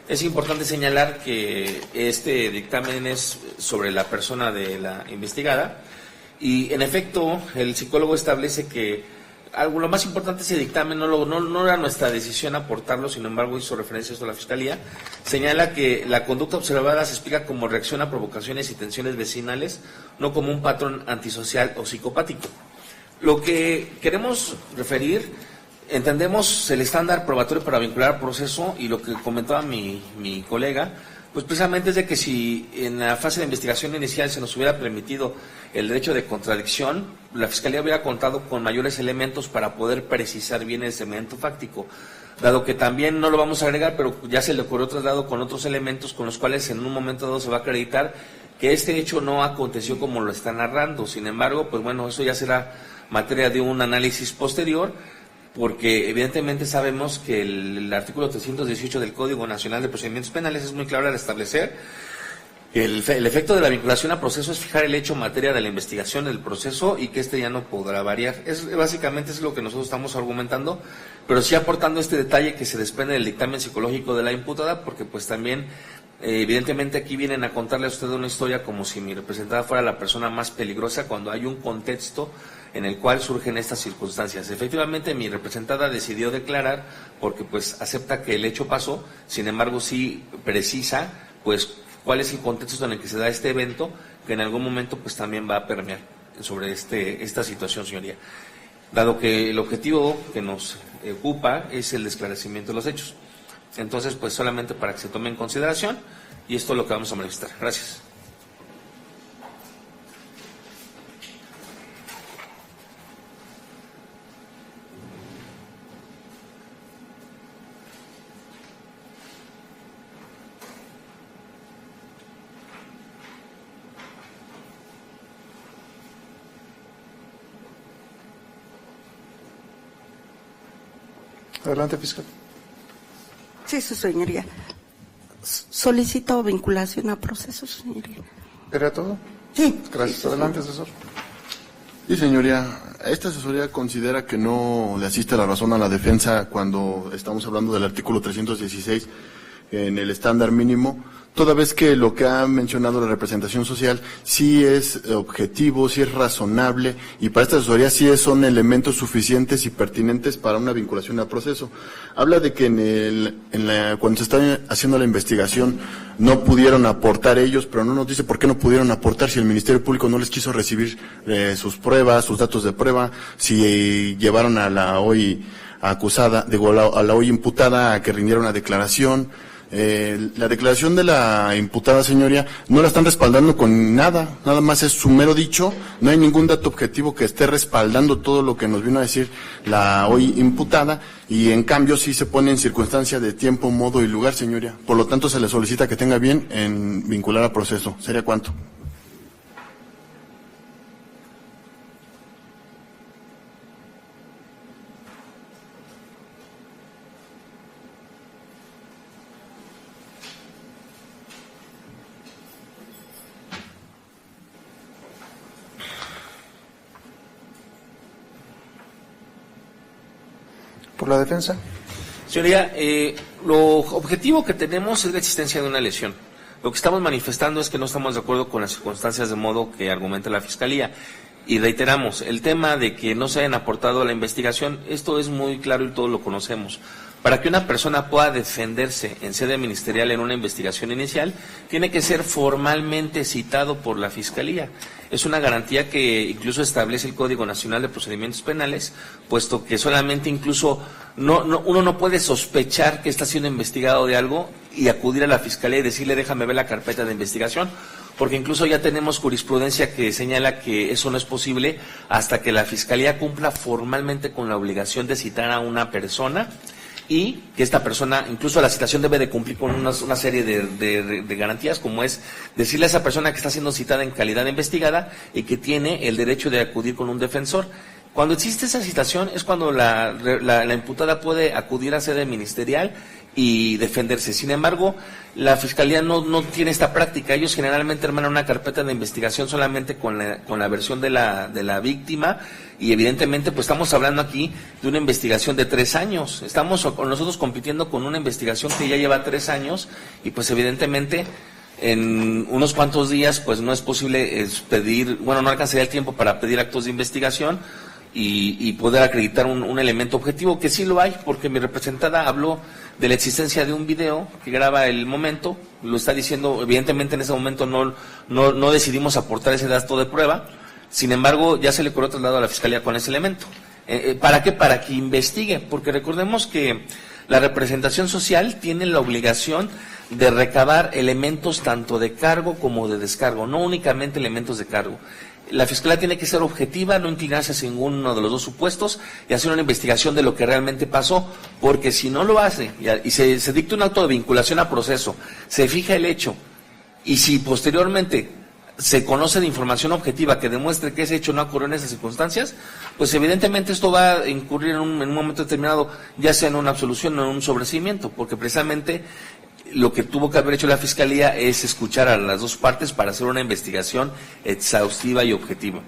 Es importante señalar que este dictamen es sobre la persona de la investigada y, en efecto, el psicólogo establece que lo más importante de ese dictamen no era nuestra decisión aportarlo, sin embargo hizo referencia a esto a la Fiscalía. Señala que la conducta observada se explica como reacción a provocaciones y tensiones vecinales, no como un patrón antisocial o psicopático. Lo que queremos referir, entendemos el estándar probatorio para vincular al proceso y lo que comentaba mi colega, pues precisamente es de que si en la fase de investigación inicial se nos hubiera permitido el derecho de contradicción, la Fiscalía hubiera contado con mayores elementos para poder precisar bien ese elemento fáctico, dado que también no lo vamos a agregar, pero ya se le ocurrió traslado con otros elementos con los cuales en un momento dado se va a acreditar que este hecho no aconteció como lo está narrando. Sin embargo, pues bueno, eso ya será materia de un análisis posterior, porque evidentemente sabemos que el artículo 318 del Código Nacional de Procedimientos Penales es muy claro al establecer que el efecto de la vinculación a proceso es fijar el hecho materia de la investigación del proceso y que este ya no podrá variar. Básicamente es lo que nosotros estamos argumentando, pero sí aportando este detalle que se desprende del dictamen psicológico de la imputada, porque pues también evidentemente aquí vienen a contarle a usted una historia como si mi representada fuera la persona más peligrosa cuando hay un contexto en el cual surgen estas circunstancias. Efectivamente, mi representada decidió declarar porque pues acepta que el hecho pasó, sin embargo sí precisa pues cuál es el contexto en el que se da este evento, que en algún momento pues también va a permear sobre esta situación, señoría. Dado que el objetivo que nos ocupa es el esclarecimiento de los hechos. Entonces, pues solamente para que se tome en consideración, y esto es lo que vamos a manifestar. Gracias. Adelante, fiscal. Sí, su señoría. Solicito vinculación a proceso, su señoría. ¿Era todo? Sí. Gracias. Adelante, asesor. Sí, señoría. Esta asesoría considera que no le asiste la razón a la defensa cuando estamos hablando del artículo 316 en el estándar mínimo, toda vez que lo que ha mencionado la representación social sí es objetivo, sí es razonable, y para esta asesoría sí son elementos suficientes y pertinentes para una vinculación al proceso. Habla de que cuando se está haciendo la investigación no pudieron aportar ellos, pero no nos dice por qué no pudieron aportar si el Ministerio Público no les quiso recibir sus pruebas, sus datos de prueba, si llevaron a la hoy acusada, a la hoy imputada a que rindiera una declaración. La declaración de la imputada, señoría, no la están respaldando con nada más es su mero dicho, no hay ningún dato objetivo que esté respaldando todo lo que nos vino a decir la hoy imputada, y en cambio sí se pone en circunstancia de tiempo, modo y lugar, señoría. Por lo tanto, se le solicita que tenga bien en vincular a proceso. ¿Sería cuánto? ¿Por la defensa? Señoría, lo objetivo que tenemos es la existencia de una lesión. Lo que estamos manifestando es que no estamos de acuerdo con las circunstancias de modo que argumenta la Fiscalía. Y reiteramos, el tema de que no se hayan aportado a la investigación, esto es muy claro y todos lo conocemos. Para que una persona pueda defenderse en sede ministerial en una investigación inicial, tiene que ser formalmente citado por la Fiscalía. Es una garantía que incluso establece el Código Nacional de Procedimientos Penales, puesto que solamente incluso uno no puede sospechar que está siendo investigado de algo y acudir a la Fiscalía y decirle déjame ver la carpeta de investigación, porque incluso ya tenemos jurisprudencia que señala que eso no es posible hasta que la Fiscalía cumpla formalmente con la obligación de citar a una persona, y que esta persona, incluso la citación debe de cumplir con una serie de garantías, como es decirle a esa persona que está siendo citada en calidad de investigada y que tiene el derecho de acudir con un defensor. Cuando existe esa citación es cuando la imputada puede acudir a sede ministerial y defenderse. Sin embargo, la Fiscalía no tiene esta práctica. Ellos generalmente hermanan una carpeta de investigación solamente con la versión de la víctima, y evidentemente pues estamos hablando aquí de una investigación de 3 años. Estamos nosotros compitiendo con una investigación que ya lleva 3 años, y pues evidentemente en unos cuantos días pues no es posible no alcanzaría el tiempo para pedir actos de investigación y poder acreditar un elemento objetivo, que sí lo hay, porque mi representada habló de la existencia de un video que graba el momento, lo está diciendo, evidentemente en ese momento no decidimos aportar ese dato de prueba, sin embargo ya se le corrió traslado a la Fiscalía con ese elemento. ¿Para qué? Para que investigue, porque recordemos que la representación social tiene la obligación de recabar elementos tanto de cargo como de descargo, no únicamente elementos de cargo. La Fiscalía tiene que ser objetiva, no inclinarse hacia ninguno de los dos supuestos y hacer una investigación de lo que realmente pasó, porque si no lo hace y se dicta un auto de vinculación a proceso, se fija el hecho, y si posteriormente se conoce de información objetiva que demuestre que ese hecho no ocurrió en esas circunstancias, pues evidentemente esto va a incurrir en un momento determinado, ya sea en una absolución o en un sobreseimiento, porque precisamente lo que tuvo que haber hecho la Fiscalía es escuchar a las dos partes para hacer una investigación exhaustiva y objetiva.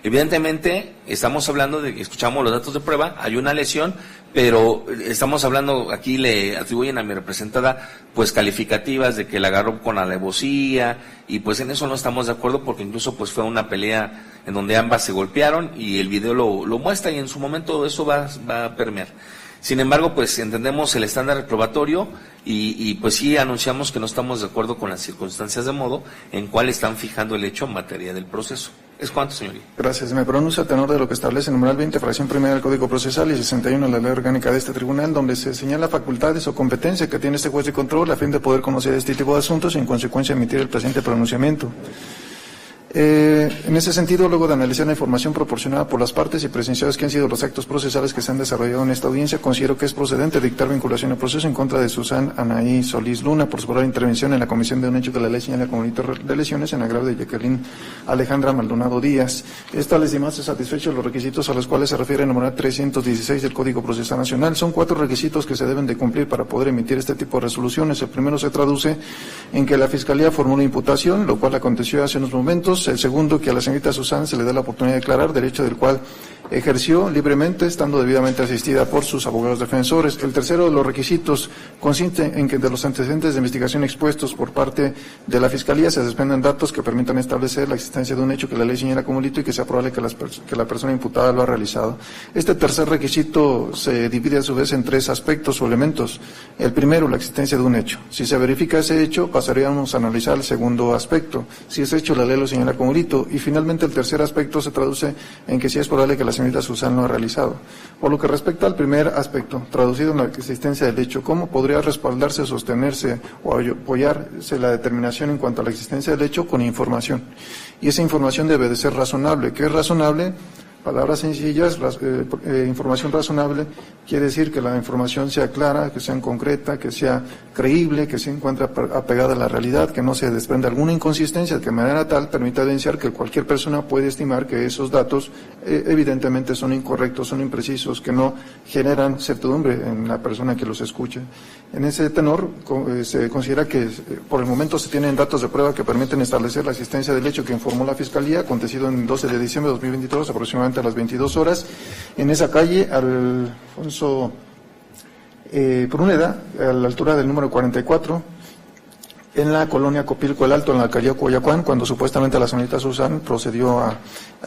Evidentemente, estamos hablando de que escuchamos los datos de prueba, hay una lesión, pero estamos hablando, aquí le atribuyen a mi representada, pues calificativas de que la agarró con alevosía, y pues en eso no estamos de acuerdo, porque incluso pues fue una pelea en donde ambas se golpearon, y el video lo muestra, y en su momento eso va a permear. Sin embargo, pues entendemos el estándar reprobatorio y pues sí anunciamos que no estamos de acuerdo con las circunstancias de modo en cual están fijando el hecho en materia del proceso. ¿Es cuánto, señoría? Gracias. Me pronuncio a tenor de lo que establece el numeral 20, fracción primera del Código Procesal y 61 de la Ley Orgánica de este Tribunal, donde se señala facultades o competencia que tiene este juez de control a fin de poder conocer este tipo de asuntos y en consecuencia emitir el presente pronunciamiento. En ese sentido, luego de analizar la información proporcionada por las partes y presenciados que han sido los actos procesales que se han desarrollado en esta audiencia, considero que es procedente dictar vinculación al proceso en contra de Susana Anaí Solís Luna por su probable intervención en la comisión de un hecho que la ley señala como delito de lesiones en agravio de Jacqueline Alejandra Maldonado Díaz. Esta demás se satisfechos los requisitos a los cuales se refiere el numeral 316 del Código Procesal Nacional. Son 4 requisitos que se deben de cumplir para poder emitir este tipo de resoluciones. El primero se traduce en que la Fiscalía formula imputación, lo cual aconteció hace unos momentos. El segundo, que a la señorita Susana se le da la oportunidad de declarar, derecho del cual ejerció libremente, estando debidamente asistida por sus abogados defensores. El tercero de los requisitos consiste en que de los antecedentes de investigación expuestos por parte de la Fiscalía se desprendan datos que permitan establecer la existencia de un hecho que la ley señala como delito y que sea probable que la persona imputada lo ha realizado. Este tercer requisito se divide a su vez en 3 aspectos o elementos. El primero, la existencia de un hecho. Si se verifica ese hecho, pasaríamos a analizar el segundo aspecto. Si ese hecho la ley lo señala como delito. Y finalmente el tercer aspecto se traduce en que si es probable que la señorita Susana lo ha realizado. Por lo que respecta al primer aspecto, traducido en la existencia del hecho, ¿cómo podría respaldarse, sostenerse o apoyarse la determinación en cuanto a la existencia del hecho? Con información. Y esa información debe de ser razonable. ¿Qué es razonable? Palabras sencillas, información razonable quiere decir que la información sea clara, que sea concreta, que sea creíble, que se encuentre apegada a la realidad, que no se desprenda alguna inconsistencia, que de manera tal permita evidenciar que cualquier persona puede estimar que esos datos evidentemente son incorrectos, son imprecisos, que no generan certidumbre en la persona que los escuche. En ese tenor, se considera que por el momento se tienen datos de prueba que permiten establecer la existencia del hecho que informó la Fiscalía, acontecido en el 12 de diciembre de 2022, aproximadamente a las 22 horas, en esa calle, Alfonso Pruneda, a la altura del número 44, en la colonia Copilco el Alto, en la alcaldía Coyoacán, cuando supuestamente la señorita Susana procedió a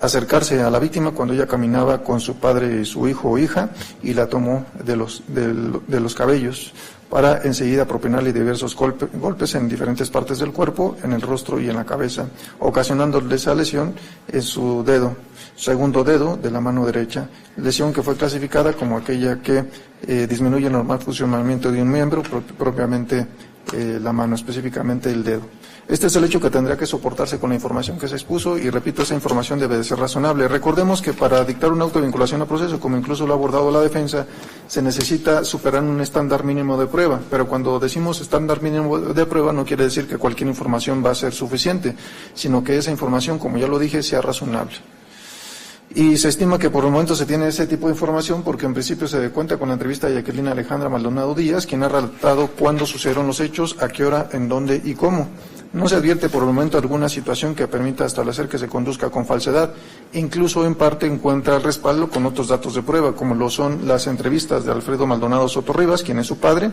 acercarse a la víctima cuando ella caminaba con su padre y su hijo o hija y la tomó de los cabellos para enseguida propinarle diversos golpes en diferentes partes del cuerpo, en el rostro y en la cabeza, ocasionándole esa lesión en su segundo dedo de la mano derecha, lesión que fue clasificada como aquella que disminuye el normal funcionamiento de un miembro, propiamente la mano, específicamente el dedo. Este es el hecho que tendrá que soportarse con la información que se expuso y, repito, esa información debe de ser razonable. Recordemos que para dictar un auto de vinculación al proceso, como incluso lo ha abordado la defensa, se necesita superar un estándar mínimo de prueba, pero cuando decimos estándar mínimo de prueba no quiere decir que cualquier información va a ser suficiente, sino que esa información, como ya lo dije, sea razonable. Y se estima que por el momento se tiene ese tipo de información porque en principio se cuenta con la entrevista de Jacqueline Alejandra Maldonado Díaz, quien ha relatado cuándo sucedieron los hechos, a qué hora, en dónde y cómo. No se advierte por el momento alguna situación que permita establecer que se conduzca con falsedad. Incluso en parte encuentra el respaldo con otros datos de prueba, como lo son las entrevistas de Alfredo Maldonado Soto Rivas, quien es su padre.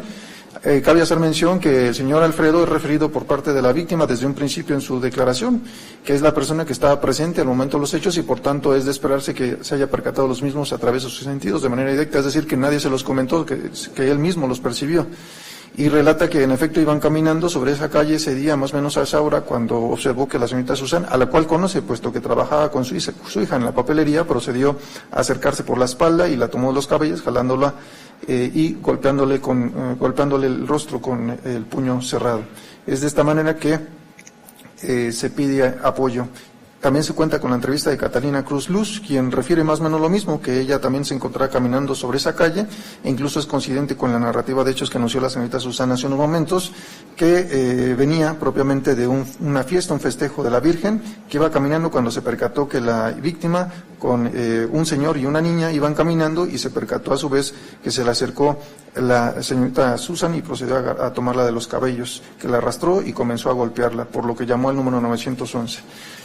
Cabe hacer mención que el señor Alfredo es referido por parte de la víctima desde un principio en su declaración, que es la persona que estaba presente al momento de los hechos y por tanto es de esperarse que se haya percatado los mismos a través de sus sentidos de manera directa, es decir, que nadie se los comentó, que él mismo los percibió. Y relata que en efecto iban caminando sobre esa calle ese día, más o menos a esa hora, cuando observó que la señorita Susana, a la cual conoce, puesto que trabajaba con su hija en la papelería, procedió a acercarse por la espalda y la tomó de los cabellos, jalándola y golpeándole el rostro con el puño cerrado. Es de esta manera que se pide apoyo. También se cuenta con la entrevista de Catalina Cruz Luz, quien refiere más o menos lo mismo, que ella también se encontraba caminando sobre esa calle, e incluso es coincidente con la narrativa de hechos que anunció la señorita Susana hace unos momentos, que venía propiamente de una fiesta, un festejo de la Virgen, que iba caminando cuando se percató que la víctima con un señor y una niña iban caminando y se percató a su vez que se le acercó la señorita Susana y procedió a tomarla de los cabellos, que la arrastró y comenzó a golpearla, por lo que llamó al número 911.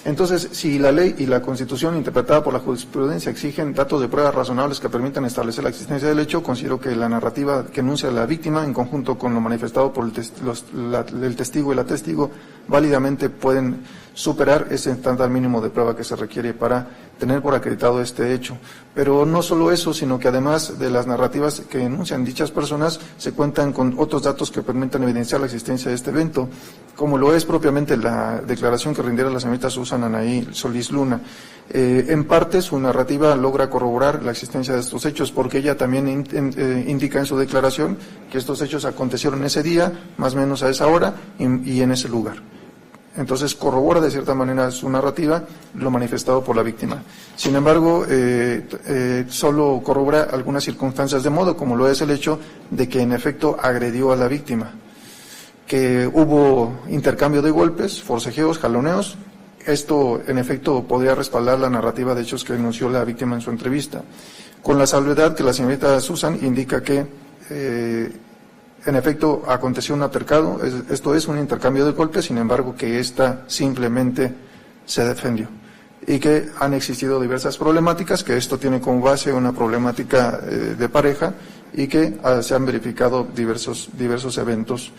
Entonces, si la ley y la Constitución interpretada por la jurisprudencia exigen datos de pruebas razonables que permitan establecer la existencia del hecho, considero que la narrativa que enuncia la víctima, en conjunto con lo manifestado por el testigo y la testigo, válidamente pueden superar ese estándar mínimo de prueba que se requiere para tener por acreditado este hecho. Pero no solo eso, sino que además de las narrativas que enuncian dichas personas, se cuentan con otros datos que permitan evidenciar la existencia de este evento, como lo es propiamente la declaración que rindiera la señorita Susana Anaí Solís Luna. En parte su narrativa logra corroborar la existencia de estos hechos, porque ella también indica en su declaración que estos hechos acontecieron ese día, más o menos a esa hora y en ese lugar. Entonces corrobora de cierta manera su narrativa lo manifestado por la víctima. Sin embargo, solo corrobora algunas circunstancias de modo, como lo es el hecho de que en efecto agredió a la víctima, que hubo intercambio de golpes, forcejeos, jaloneos. Esto en efecto podría respaldar la narrativa de hechos que denunció la víctima en su entrevista, con la salvedad que la señorita Susan indica que en efecto aconteció un altercado, esto es un intercambio de golpes, sin embargo que ésta simplemente se defendió y que han existido diversas problemáticas, que esto tiene como base una problemática de pareja y que se han verificado diversos eventos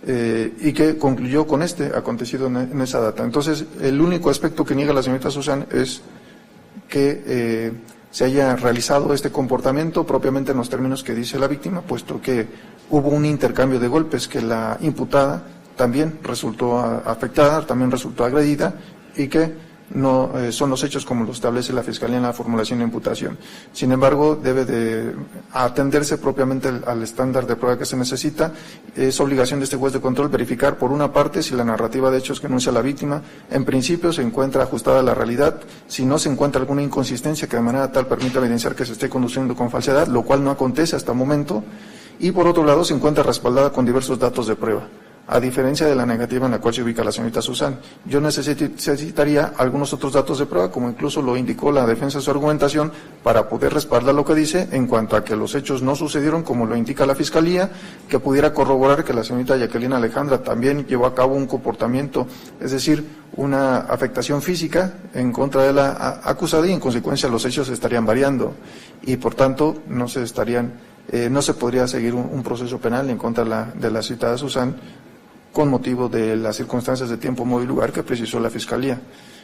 y que concluyó con este acontecido en esa data. Entonces, el único aspecto que niega la señorita Susan es que se haya realizado este comportamiento propiamente en los términos que dice la víctima, puesto que hubo un intercambio de golpes, que la imputada también resultó afectada, también resultó agredida y que no son los hechos como lo establece la Fiscalía en la formulación de imputación. Sin embargo, debe de atenderse propiamente al estándar de prueba que se necesita. Es obligación de este juez de control verificar, por una parte, si la narrativa de hechos que enuncia la víctima en principio se encuentra ajustada a la realidad, si no se encuentra alguna inconsistencia que de manera tal permita evidenciar que se esté conduciendo con falsedad, lo cual no acontece hasta el momento, y por otro lado se encuentra respaldada con diversos datos de prueba. A diferencia de la negativa en la cual se ubica la señorita Susan, yo necesitaría algunos otros datos de prueba, como incluso lo indicó la defensa en su argumentación, para poder respaldar lo que dice en cuanto a que los hechos no sucedieron como lo indica la Fiscalía, que pudiera corroborar que la señorita Jacqueline Alejandra también llevó a cabo un comportamiento, es decir, una afectación física en contra de la acusada, y en consecuencia los hechos estarían variando y por tanto no se podría seguir un proceso penal en contra de la citada Susan con motivo de las circunstancias de tiempo, modo y lugar que precisó la Fiscalía.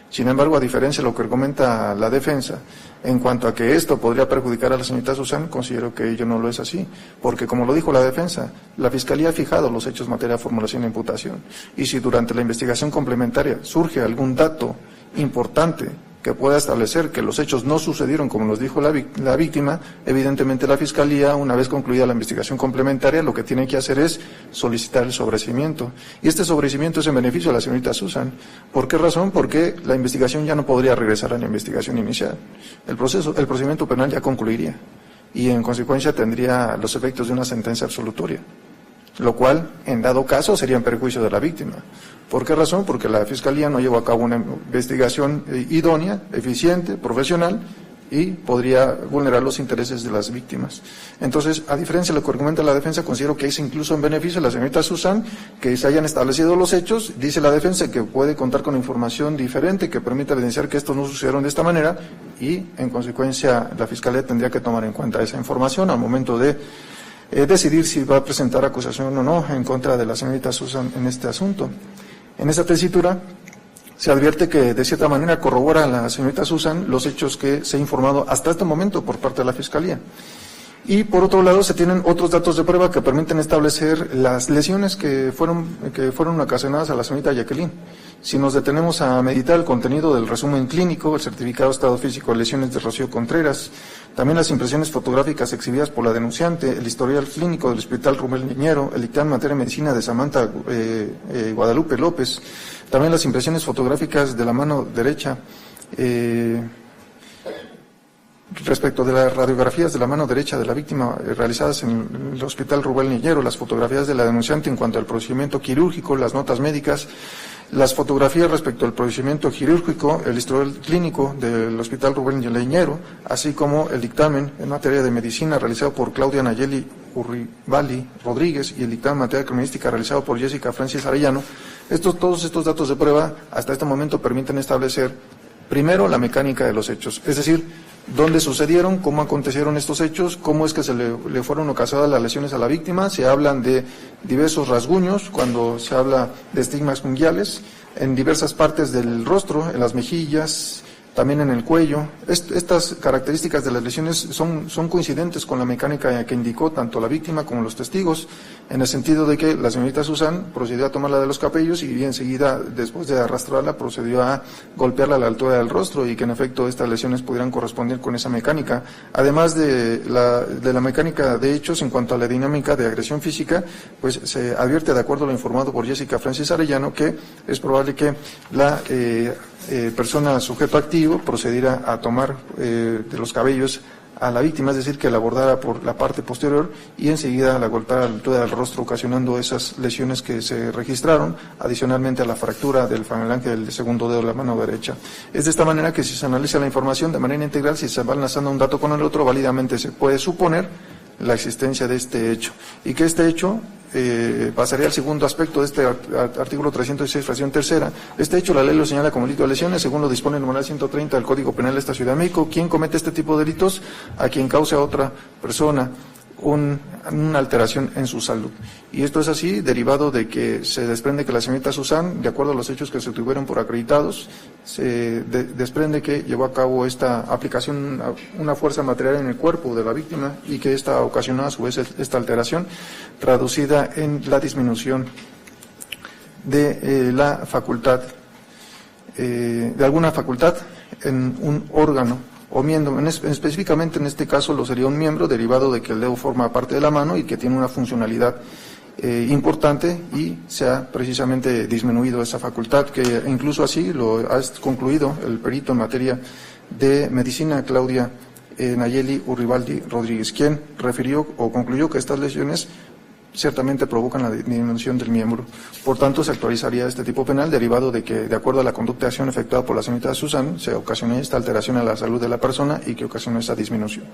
Sin embargo, a diferencia de lo que argumenta la defensa, en cuanto a que esto podría perjudicar a la señorita Susan, considero que ello no lo es así, porque como lo dijo la defensa, la Fiscalía ha fijado los hechos en materia de formulación de imputación, y si durante la investigación complementaria surge algún dato importante que pueda establecer que los hechos no sucedieron como los dijo la víctima, evidentemente la Fiscalía, una vez concluida la investigación complementaria, lo que tiene que hacer es solicitar el sobreseimiento. Y este sobreseimiento es en beneficio de la señorita Susan. ¿Por qué razón? Porque la investigación ya no podría regresar a la investigación inicial. El procedimiento penal ya concluiría y en consecuencia tendría los efectos de una sentencia absolutoria, lo cual, en dado caso, sería en perjuicio de la víctima. ¿Por qué razón? Porque la Fiscalía no llevó a cabo una investigación idónea, eficiente, profesional, y podría vulnerar los intereses de las víctimas. Entonces, a diferencia de lo que argumenta la defensa, considero que es incluso en beneficio de la señorita Susan que se hayan establecido los hechos. Dice la defensa que puede contar con información diferente que permita evidenciar que estos no sucedieron de esta manera, y, en consecuencia, la Fiscalía tendría que tomar en cuenta esa información al momento de decidir si va a presentar acusación o no en contra de la señorita Susan en este asunto. En esta tesitura se advierte que de cierta manera corrobora a la señorita Susan los hechos que se ha informado hasta este momento por parte de la Fiscalía. Y por otro lado se tienen otros datos de prueba que permiten establecer las lesiones que fueron ocasionadas a la señorita Jacqueline. Si nos detenemos a meditar el contenido del resumen clínico, el certificado de estado físico de lesiones de Rocío Contreras, también las impresiones fotográficas exhibidas por la denunciante, el historial clínico del Hospital Rubén Liñero, el dictamen en materia de medicina de Samantha Guadalupe López, también las impresiones fotográficas de la mano derecha, respecto de las radiografías de la mano derecha de la víctima realizadas en el Hospital Rubén Liñero, las fotografías de la denunciante en cuanto al procedimiento quirúrgico, las notas médicas, las fotografías respecto al procedimiento quirúrgico, el historial clínico del Hospital Rubén Liñero, así como el dictamen en materia de medicina realizado por Claudia Nayeli Urribali Rodríguez y el dictamen en materia criminalística realizado por Jessica Francis Arellano. Todos estos datos de prueba hasta este momento permiten establecer, primero, la mecánica de los hechos, es decir, dónde sucedieron, cómo acontecieron estos hechos, cómo es que se le fueron ocasionadas las lesiones a la víctima. Se hablan de diversos rasguños cuando se habla de estigmas unguiales en diversas partes del rostro, en las mejillas, también en el cuello. Estas características de las lesiones son coincidentes con la mecánica que indicó tanto la víctima como los testigos. en el sentido de que la señorita Susan procedió a tomarla de los cabellos y enseguida, después de arrastrarla, procedió a golpearla a la altura del rostro y que en efecto estas lesiones pudieran corresponder con esa mecánica. Además de la mecánica de hechos, en cuanto a la dinámica de agresión física, pues se advierte, de acuerdo a lo informado por Jessica Francis Arellano, que es probable que la persona sujeto activo procediera a tomar de los cabellos a la víctima, es decir, que la abordara por la parte posterior y enseguida la golpeara a la altura del rostro, ocasionando esas lesiones que se registraron, adicionalmente a la fractura del falange del segundo dedo de la mano derecha. Es de esta manera que si se analiza la información de manera integral, si se va enlazando un dato con el otro, válidamente se puede suponer la existencia de este hecho, y que este hecho pasaría al segundo aspecto de este artículo 306, fracción tercera. Este hecho la ley lo señala como delito de lesiones, según lo dispone el numeral 130 del Código Penal de esta Ciudad de México. ¿Quién comete este tipo de delitos? A quien cause a otra persona una alteración en su salud. Y esto es así, derivado de que se desprende que la señorita Susan, de acuerdo a los hechos que se tuvieron por acreditados, se desprende que llevó a cabo esta aplicación, una fuerza material en el cuerpo de la víctima, y que esta ocasionó a su vez esta alteración, traducida en la disminución de la facultad, de alguna facultad en un órgano o miembro. Específicamente en este caso lo sería un miembro, derivado de que el dedo forma parte de la mano y que tiene una funcionalidad importante, y se ha precisamente disminuido esa facultad, que incluso así lo ha concluido el perito en materia de medicina, Claudia Nayeli Urribaldi Rodríguez, quien refirió o concluyó que estas lesiones ciertamente provocan la disminución del miembro. Por tanto, se actualizaría este tipo penal, derivado de que, de acuerdo a la conducta de acción efectuada por la señorita Susan, se ocasionó esta alteración a la salud de la persona y que ocasionó esa disminución.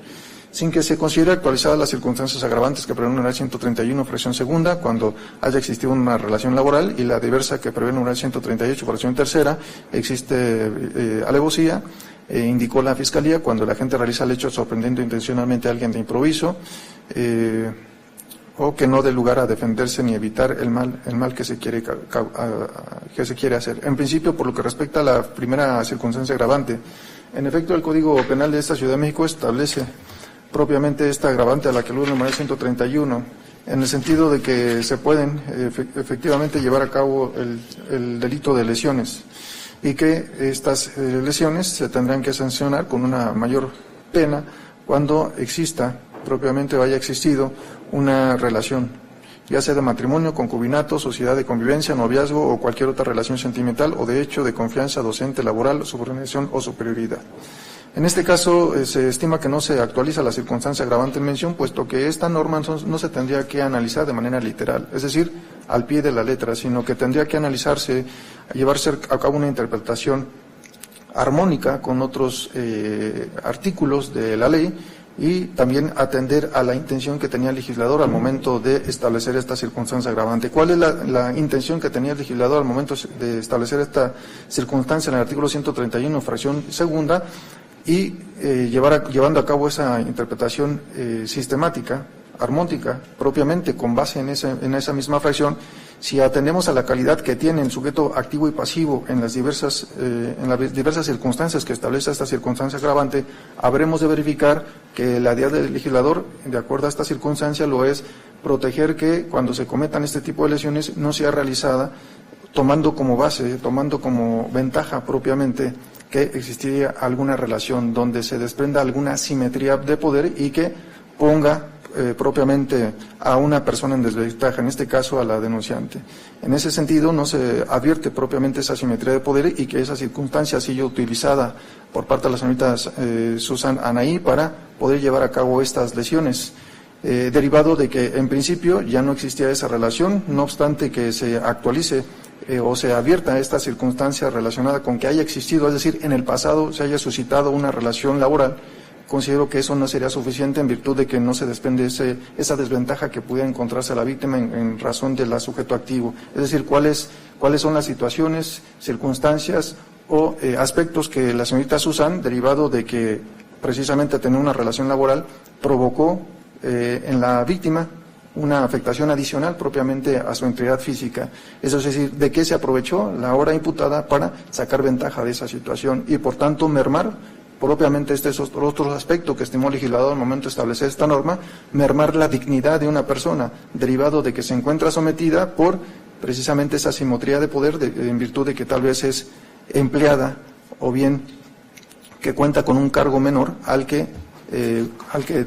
Sin que se considere actualizadas las circunstancias agravantes que prevé el numeral 131, fracción segunda, cuando haya existido una relación laboral, y la diversa que prevé el numeral 138, fracción tercera, existe alevosía, indicó la Fiscalía, cuando el agente realiza el hecho sorprendiendo intencionalmente a alguien de improviso, o que no dé lugar a defenderse ni evitar el mal que se quiere hacer. En principio, por lo que respecta a la primera circunstancia agravante, en efecto, el Código Penal de esta Ciudad de México establece propiamente esta agravante a la que alude el numeral 131, en el sentido de que se pueden efectivamente llevar a cabo el delito de lesiones, y que estas lesiones se tendrán que sancionar con una mayor pena cuando exista, propiamente haya existido, una relación, ya sea de matrimonio, concubinato, sociedad de convivencia, noviazgo o cualquier otra relación sentimental o de hecho de confianza docente, laboral, subordinación o superioridad. En este caso, se estima que no se actualiza la circunstancia agravante en mención, puesto que esta norma no se tendría que analizar de manera literal, es decir, al pie de la letra, sino que tendría que analizarse, llevarse a cabo una interpretación armónica con otros artículos de la ley, y también atender a la intención que tenía el legislador al momento de establecer esta circunstancia agravante. ¿Cuál es la intención que tenía el legislador al momento de establecer esta circunstancia en el artículo 131, fracción segunda, y llevando a cabo esa interpretación sistemática, armónica, propiamente con base en esa misma fracción? Si atendemos a la calidad que tiene el sujeto activo y pasivo en las diversas circunstancias que establece esta circunstancia agravante, habremos de verificar que la idea del legislador, de acuerdo a esta circunstancia, lo es proteger que cuando se cometan este tipo de lesiones no sea realizada tomando como base, tomando como ventaja propiamente que existiría alguna relación donde se desprenda alguna simetría de poder y que ponga propiamente a una persona en desventaja, en este caso a la denunciante. En ese sentido, no se advierte propiamente esa simetría de poder y que esa circunstancia ha sido utilizada por parte de la señorita Susan Anaí para poder llevar a cabo estas lesiones, derivado de que en principio ya no existía esa relación, no obstante que se actualice o se advierta esta circunstancia relacionada con que haya existido, es decir, en el pasado se haya suscitado una relación laboral. Considero que eso no sería suficiente en virtud de que no se desprende esa desventaja que pudiera encontrarse la víctima en razón del sujeto activo. Es decir, cuáles son las situaciones, circunstancias o aspectos que la señorita Susan, derivado de que precisamente tenía una relación laboral, provocó en la víctima una afectación adicional propiamente a su integridad física. Eso es decir, de qué se aprovechó la hora imputada para sacar ventaja de esa situación y por tanto mermar propiamente este es otro aspecto que estimó el legislador al momento de establecer esta norma, mermar la dignidad de una persona, derivado de que se encuentra sometida por precisamente esa asimetría de poder en virtud de que tal vez es empleada o bien que cuenta con un cargo menor al que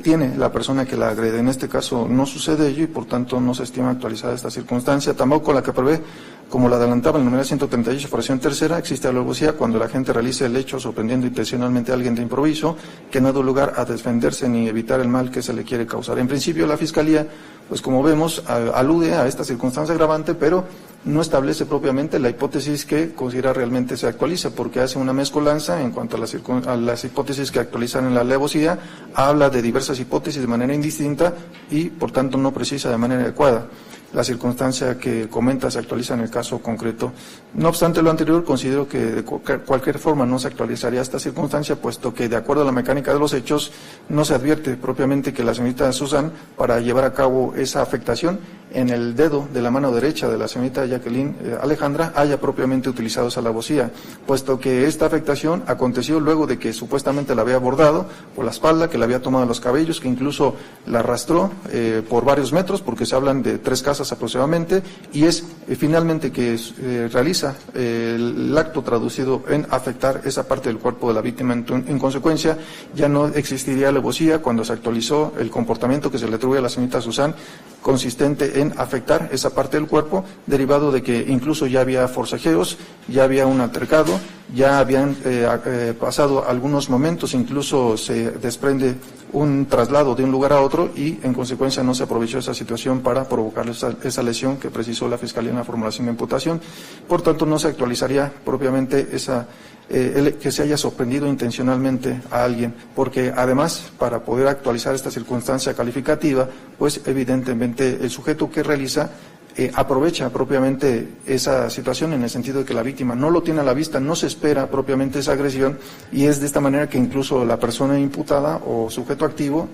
tiene la persona que la agrede. En este caso no sucede ello y por tanto no se estima actualizada esta circunstancia, tampoco la que prevé, como la adelantaba el numeral 138, fracción tercera, existe alevosía cuando la gente realice el hecho sorprendiendo intencionalmente a alguien de improviso, que no da lugar a defenderse ni evitar el mal que se le quiere causar. En principio la Fiscalía, pues como vemos, alude a esta circunstancia agravante, pero no establece propiamente la hipótesis que considera realmente se actualiza, porque hace una mezcolanza en cuanto a las hipótesis que actualizan en la alevosía, habla de diversas hipótesis de manera indistinta y por tanto no precisa de manera adecuada. La circunstancia que comenta se actualiza en el caso concreto. No obstante lo anterior, considero que de cualquier forma no se actualizaría esta circunstancia, puesto que de acuerdo a la mecánica de los hechos no se advierte propiamente que la señorita Susan, para llevar a cabo esa afectación en el dedo de la mano derecha de la señorita Jacqueline Alejandra, haya propiamente utilizado esa alevosía, puesto que esta afectación aconteció luego de que supuestamente la había abordado por la espalda, que la había tomado los cabellos, que incluso la arrastró por varios metros, porque se hablan de 3 casas aproximadamente, y es finalmente que realiza el acto traducido en afectar esa parte del cuerpo de la víctima. En consecuencia, ya no existiría alevosía cuando se actualizó el comportamiento que se le atribuye a la señorita Susan, consistente en afectar esa parte del cuerpo, derivado de que incluso ya había forcejeos, ya había un altercado, ya habían pasado algunos momentos, incluso se desprende un traslado de un lugar a otro y en consecuencia no se aprovechó esa situación para provocar esa lesión que precisó la Fiscalía en la formulación de imputación. Por tanto, no se actualizaría propiamente que se haya sorprendido intencionalmente a alguien, porque además, para poder actualizar esta circunstancia calificativa, pues evidentemente el sujeto que realiza aprovecha propiamente esa situación en el sentido de que la víctima no lo tiene a la vista, no se espera propiamente esa agresión y es de esta manera que incluso la persona imputada o sujeto activo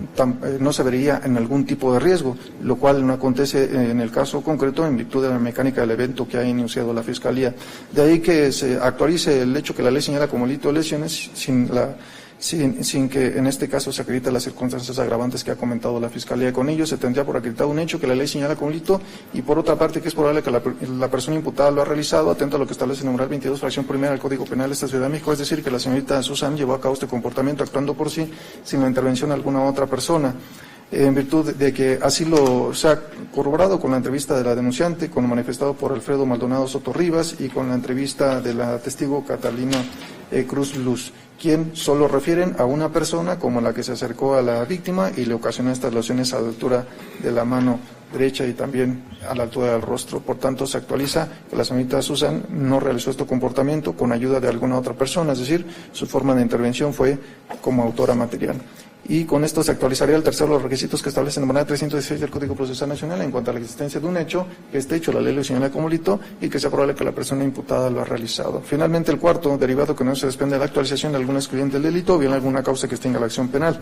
no se vería en algún tipo de riesgo, lo cual no acontece en el caso concreto en virtud de la mecánica del evento que ha iniciado la Fiscalía. De ahí que se actualice el hecho que la ley señala como delito de lesiones sin que en este caso se acredite las circunstancias agravantes que ha comentado la Fiscalía. Con ello se tendría por acreditado un hecho que la ley señala como delito y por otra parte que es probable que la persona imputada lo ha realizado atento a lo que establece el numeral 22, fracción primera del Código Penal de esta Ciudad de México, es decir, que la señorita Susan llevó a cabo este comportamiento actuando por sí sin la intervención de alguna otra persona. En virtud de que así se ha corroborado con la entrevista de la denunciante, con lo manifestado por Alfredo Maldonado Soto Rivas y con la entrevista de la testigo Catalina Cruz Luz, quien solo refieren a una persona como la que se acercó a la víctima y le ocasionó estas lesiones a la altura de la mano derecha y también a la altura del rostro. Por tanto, se actualiza que la señorita Susan no realizó este comportamiento con ayuda de alguna otra persona, es decir, su forma de intervención fue como autora material. Y con esto se actualizaría el tercero los requisitos que establece el numeral 316 del Código Procesal Nacional en cuanto a la existencia de un hecho, que este hecho la ley lo señala como delito y que sea probable que la persona imputada lo ha realizado. Finalmente, el cuarto, derivado que no se desprende de la actualización de algún excluyente del delito o bien alguna causa que extinga la acción penal.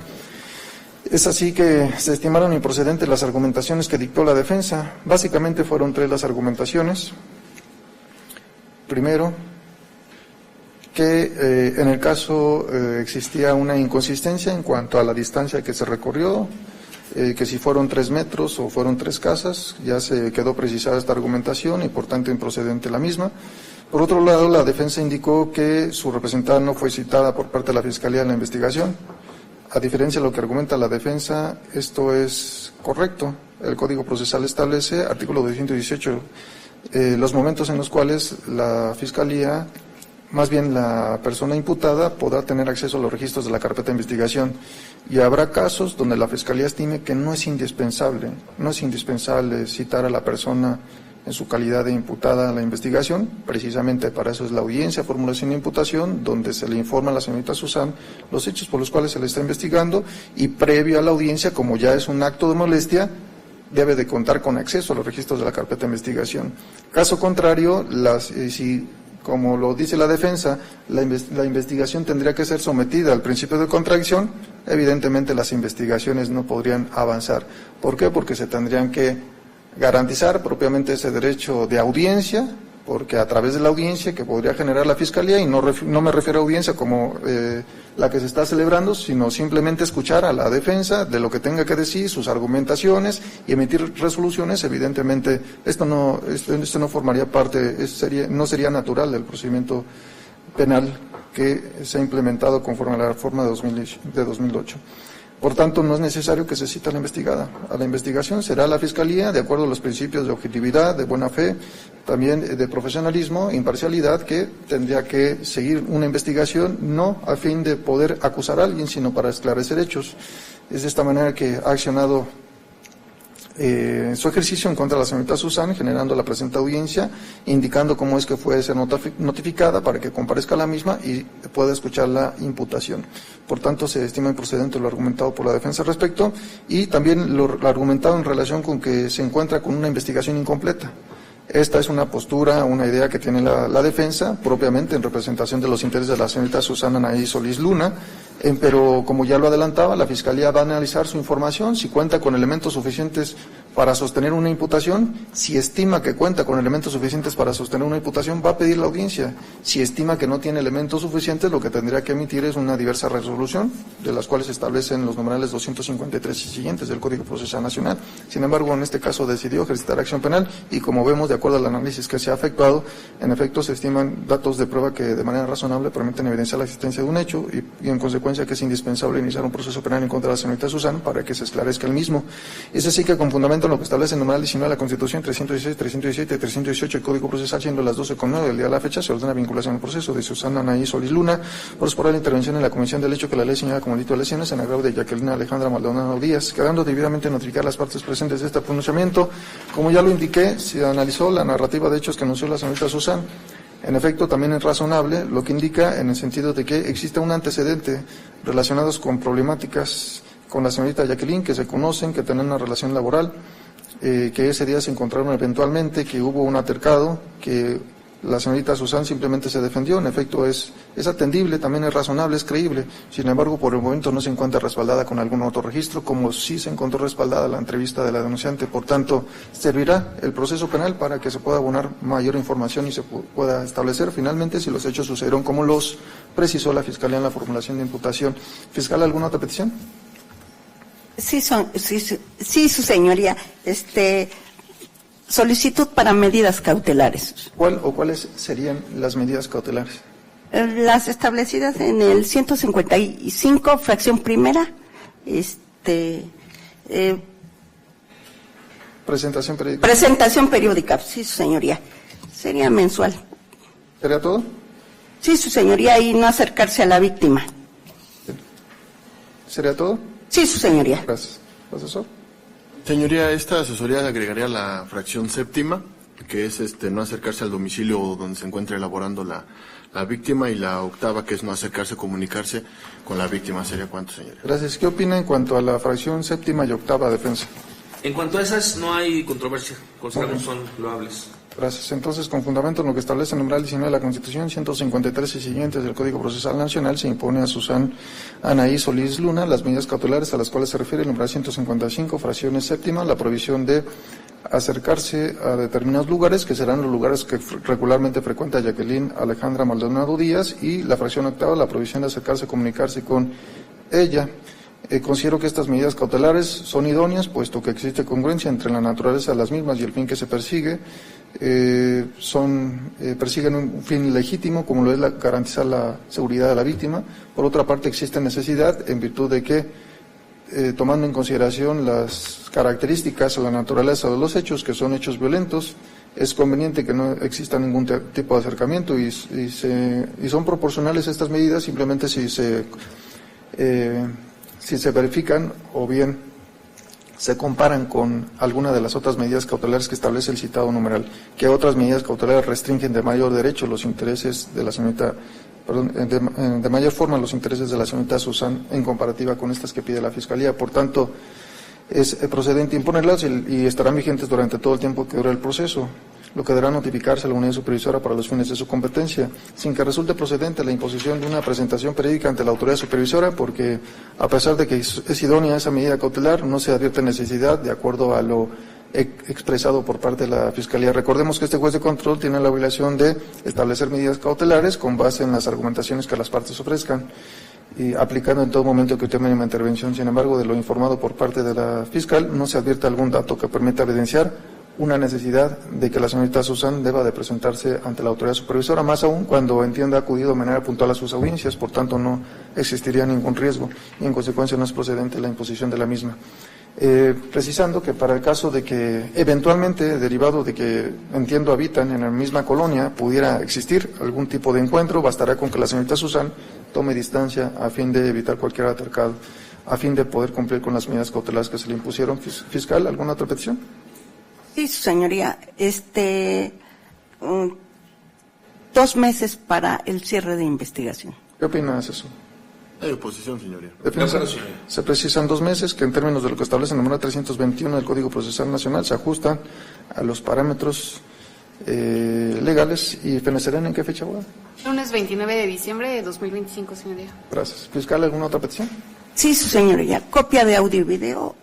Es así que se estimaron improcedentes las argumentaciones que dictó la defensa. Básicamente fueron 3 las argumentaciones. Primero, que en el caso existía una inconsistencia en cuanto a la distancia que se recorrió, que si fueron 3 metros o fueron 3 casas, ya se quedó precisada esta argumentación y por tanto improcedente la misma. Por otro lado, la defensa indicó que su representada no fue citada por parte de la Fiscalía en la investigación. A diferencia de lo que argumenta la defensa, esto es correcto. El Código Procesal establece, artículo 218, los momentos en los cuales la Fiscalía, más bien la persona imputada, podrá tener acceso a los registros de la carpeta de investigación y habrá casos donde la Fiscalía estime que no es indispensable citar a la persona en su calidad de imputada a la investigación. Precisamente para eso es la audiencia, formulación de imputación, donde se le informa a la señorita Susan los hechos por los cuales se le está investigando y previo a la audiencia, como ya es un acto de molestia, debe de contar con acceso a los registros de la carpeta de investigación. Caso contrario, si como lo dice la defensa, la investigación tendría que ser sometida al principio de contradicción, evidentemente las investigaciones no podrían avanzar. ¿Por qué? Porque se tendrían que garantizar propiamente ese derecho de audiencia porque a través de la audiencia que podría generar la Fiscalía, y no me refiero a audiencia como la que se está celebrando, sino simplemente escuchar a la defensa de lo que tenga que decir, sus argumentaciones y emitir resoluciones, evidentemente esto no formaría parte, no sería natural del procedimiento penal que se ha implementado conforme a la reforma de 2008. Por tanto, no es necesario que se cite a la investigada. A la investigación será la Fiscalía, de acuerdo a los principios de objetividad, de buena fe, también de profesionalismo, imparcialidad, que tendría que seguir una investigación, no a fin de poder acusar a alguien, sino para esclarecer hechos. Es de esta manera que ha accionado su ejercicio en contra de la señorita Susana, generando la presente audiencia, indicando cómo es que fue ser notificada para que comparezca la misma y pueda escuchar la imputación. Por tanto, se estima improcedente lo argumentado por la defensa al respecto y también lo argumentado en relación con que se encuentra con una investigación incompleta. Esta es una postura, una idea que tiene la defensa, propiamente en representación de los intereses de la señorita Susana Anaí Solís Luna, pero como ya lo adelantaba, la Fiscalía va a analizar su información, si cuenta con elementos suficientes para sostener una imputación, si estima que cuenta con elementos suficientes para sostener una imputación, va a pedir la audiencia. Si estima que no tiene elementos suficientes, lo que tendría que emitir es una diversa resolución, de las cuales se establecen los numerales 253 y siguientes del Código Procesal Nacional. Sin embargo, en este caso decidió ejercitar acción penal y, como vemos, de acuerdo al análisis que se ha efectuado, en efecto se estiman datos de prueba que de manera razonable permiten evidenciar la existencia de un hecho y en consecuencia que es indispensable iniciar un proceso penal en contra de la señorita Susana para que se esclarezca el mismo. Es así que, con fundamento en lo que establece el numeral 19 de la Constitución, 316, 317 y 318 del Código Procesal, siendo las 12:09 del día de la fecha, se ordena vinculación al proceso de Susana Anaí Solís Luna por la intervención en la comisión del hecho que la ley señala como delito de lesiones en agravio de Jacqueline Alejandra Maldonado Díaz, quedando debidamente notificar las partes presentes de este pronunciamiento. Como ya lo indiqué, se analizó la narrativa de hechos que anunció la señorita Susana. En efecto, también es razonable lo que indica en el sentido de que existe un antecedente relacionados con problemáticas con la señorita Jacqueline que se conocen, que tienen una relación laboral, que ese día se encontraron eventualmente, que hubo un altercado, que la señorita Susana simplemente se defendió. En efecto, es atendible, también es razonable, es creíble. Sin embargo, por el momento no se encuentra respaldada con algún otro registro, como sí se encontró respaldada la entrevista de la denunciante. Por tanto, servirá el proceso penal para que se pueda abonar mayor información y se pueda establecer finalmente si los hechos sucedieron como los precisó la Fiscalía en la formulación de imputación. ¿Fiscal, alguna otra petición? Sí, su señoría. Solicitud para medidas cautelares. ¿Cuál o cuáles serían las medidas cautelares? Las establecidas en el 155, fracción primera. Presentación periódica. Presentación periódica, sí, su señoría. Sería mensual. ¿Sería todo? Sí, su señoría, y no acercarse a la víctima. ¿Sería todo? Sí, su señoría. Gracias. Asesor. Señoría, esta asesoría agregaría la fracción séptima, que es no acercarse al domicilio donde se encuentra elaborando la víctima, y la octava, que es no acercarse, comunicarse con la víctima. ¿Sería cuánto, señoría? Gracias. ¿Qué opina en cuanto a la fracción séptima y octava defensa? En cuanto a esas, no hay controversia. Consideramos son loables. Gracias. Entonces, con fundamento en lo que establece el numeral 19 de la Constitución, 153 y siguientes del Código Procesal Nacional, se impone a Susana Anaí Solís Luna las medidas cautelares a las cuales se refiere el numeral 155, fracciones séptima, la prohibición de acercarse a determinados lugares, que serán los lugares que regularmente frecuenta Jacqueline Alejandra Maldonado Díaz, y la fracción octava, la prohibición de acercarse, comunicarse con ella. Considero que estas medidas cautelares son idóneas, puesto que existe congruencia entre la naturaleza de las mismas y el fin que se persigue. Persiguen un fin legítimo, como lo es garantizar la seguridad de la víctima. Por otra parte, existe necesidad, en virtud de que, tomando en consideración las características o la naturaleza de los hechos, que son hechos violentos, es conveniente que no exista ningún tipo de acercamiento y son proporcionales estas medidas simplemente si se verifican o bien se comparan con alguna de las otras medidas cautelares que establece el citado numeral. Que otras medidas cautelares restringen de mayor derecho los intereses de la señorita, de mayor forma los intereses de la señorita Susana en comparativa con estas que pide la Fiscalía. Por tanto, es procedente imponerlas y estarán vigentes durante todo el tiempo que dure el proceso, lo que deberá notificarse a la unidad supervisora para los fines de su competencia, sin que resulte procedente la imposición de una presentación periódica ante la autoridad supervisora, porque a pesar de que es idónea esa medida cautelar, no se advierte necesidad, de acuerdo a lo expresado por parte de la Fiscalía. Recordemos que este juez de control tiene la obligación de establecer medidas cautelares con base en las argumentaciones que las partes ofrezcan y aplicando en todo momento que usted mínima intervención. Sin embargo, de lo informado por parte de la fiscal, no se advierte algún dato que permita evidenciar una necesidad de que la señorita Susan deba de presentarse ante la autoridad supervisora, más aún cuando entienda acudido de manera puntual a sus audiencias, por tanto no existiría ningún riesgo y en consecuencia no es procedente la imposición de la misma. Precisando que para el caso de que eventualmente, derivado de que, entiendo, habitan en la misma colonia, pudiera existir algún tipo de encuentro, bastará con que la señorita Susan tome distancia a fin de evitar cualquier altercado, a fin de poder cumplir con las medidas cautelares que se le impusieron. Fiscal, ¿alguna otra petición? Sí, su señoría, 2 meses para el cierre de investigación. ¿Qué opinas eso? Hay oposición, señoría. Defensa, se precisan 2 meses que en términos de lo que establece la número 321 del Código Procesal Nacional se ajustan a los parámetros legales y fenecerán en qué fecha, abogada. Lunes 29 de diciembre de 2025, señoría. Gracias. Fiscal, ¿alguna otra petición? Sí, su señoría, copia de audio y video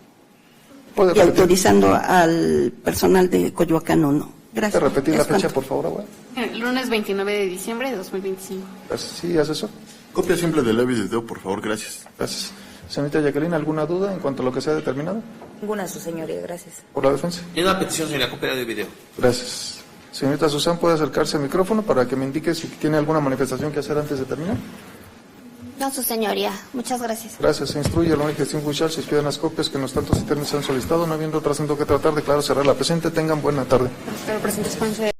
¿Puede y repetir? autorizando al personal de Coyoacán 1. Gracias. ¿Puede repetir la Es cuanto. fecha, por favor, abogada? Lunes 29 de diciembre de 2025. Gracias. Sí, asesor. Copia simple del audio y video, por favor, gracias. Gracias. Señorita Jacqueline, ¿alguna duda en cuanto a lo que se ha determinado? Ninguna, su señoría, gracias. ¿Por la defensa? Y una petición, señora, copia de video. Gracias. Señorita Susan, ¿puede acercarse al micrófono para que me indique si tiene alguna manifestación que hacer antes de terminar? No, su señoría. Muchas gracias. Gracias. Se instruye a la única gestión judicial si expidan las copias que en los tantos internos se han solicitado, no habiendo otro asunto que tratar, declaro cerrar la presente. Tengan buena tarde. Pero presentes con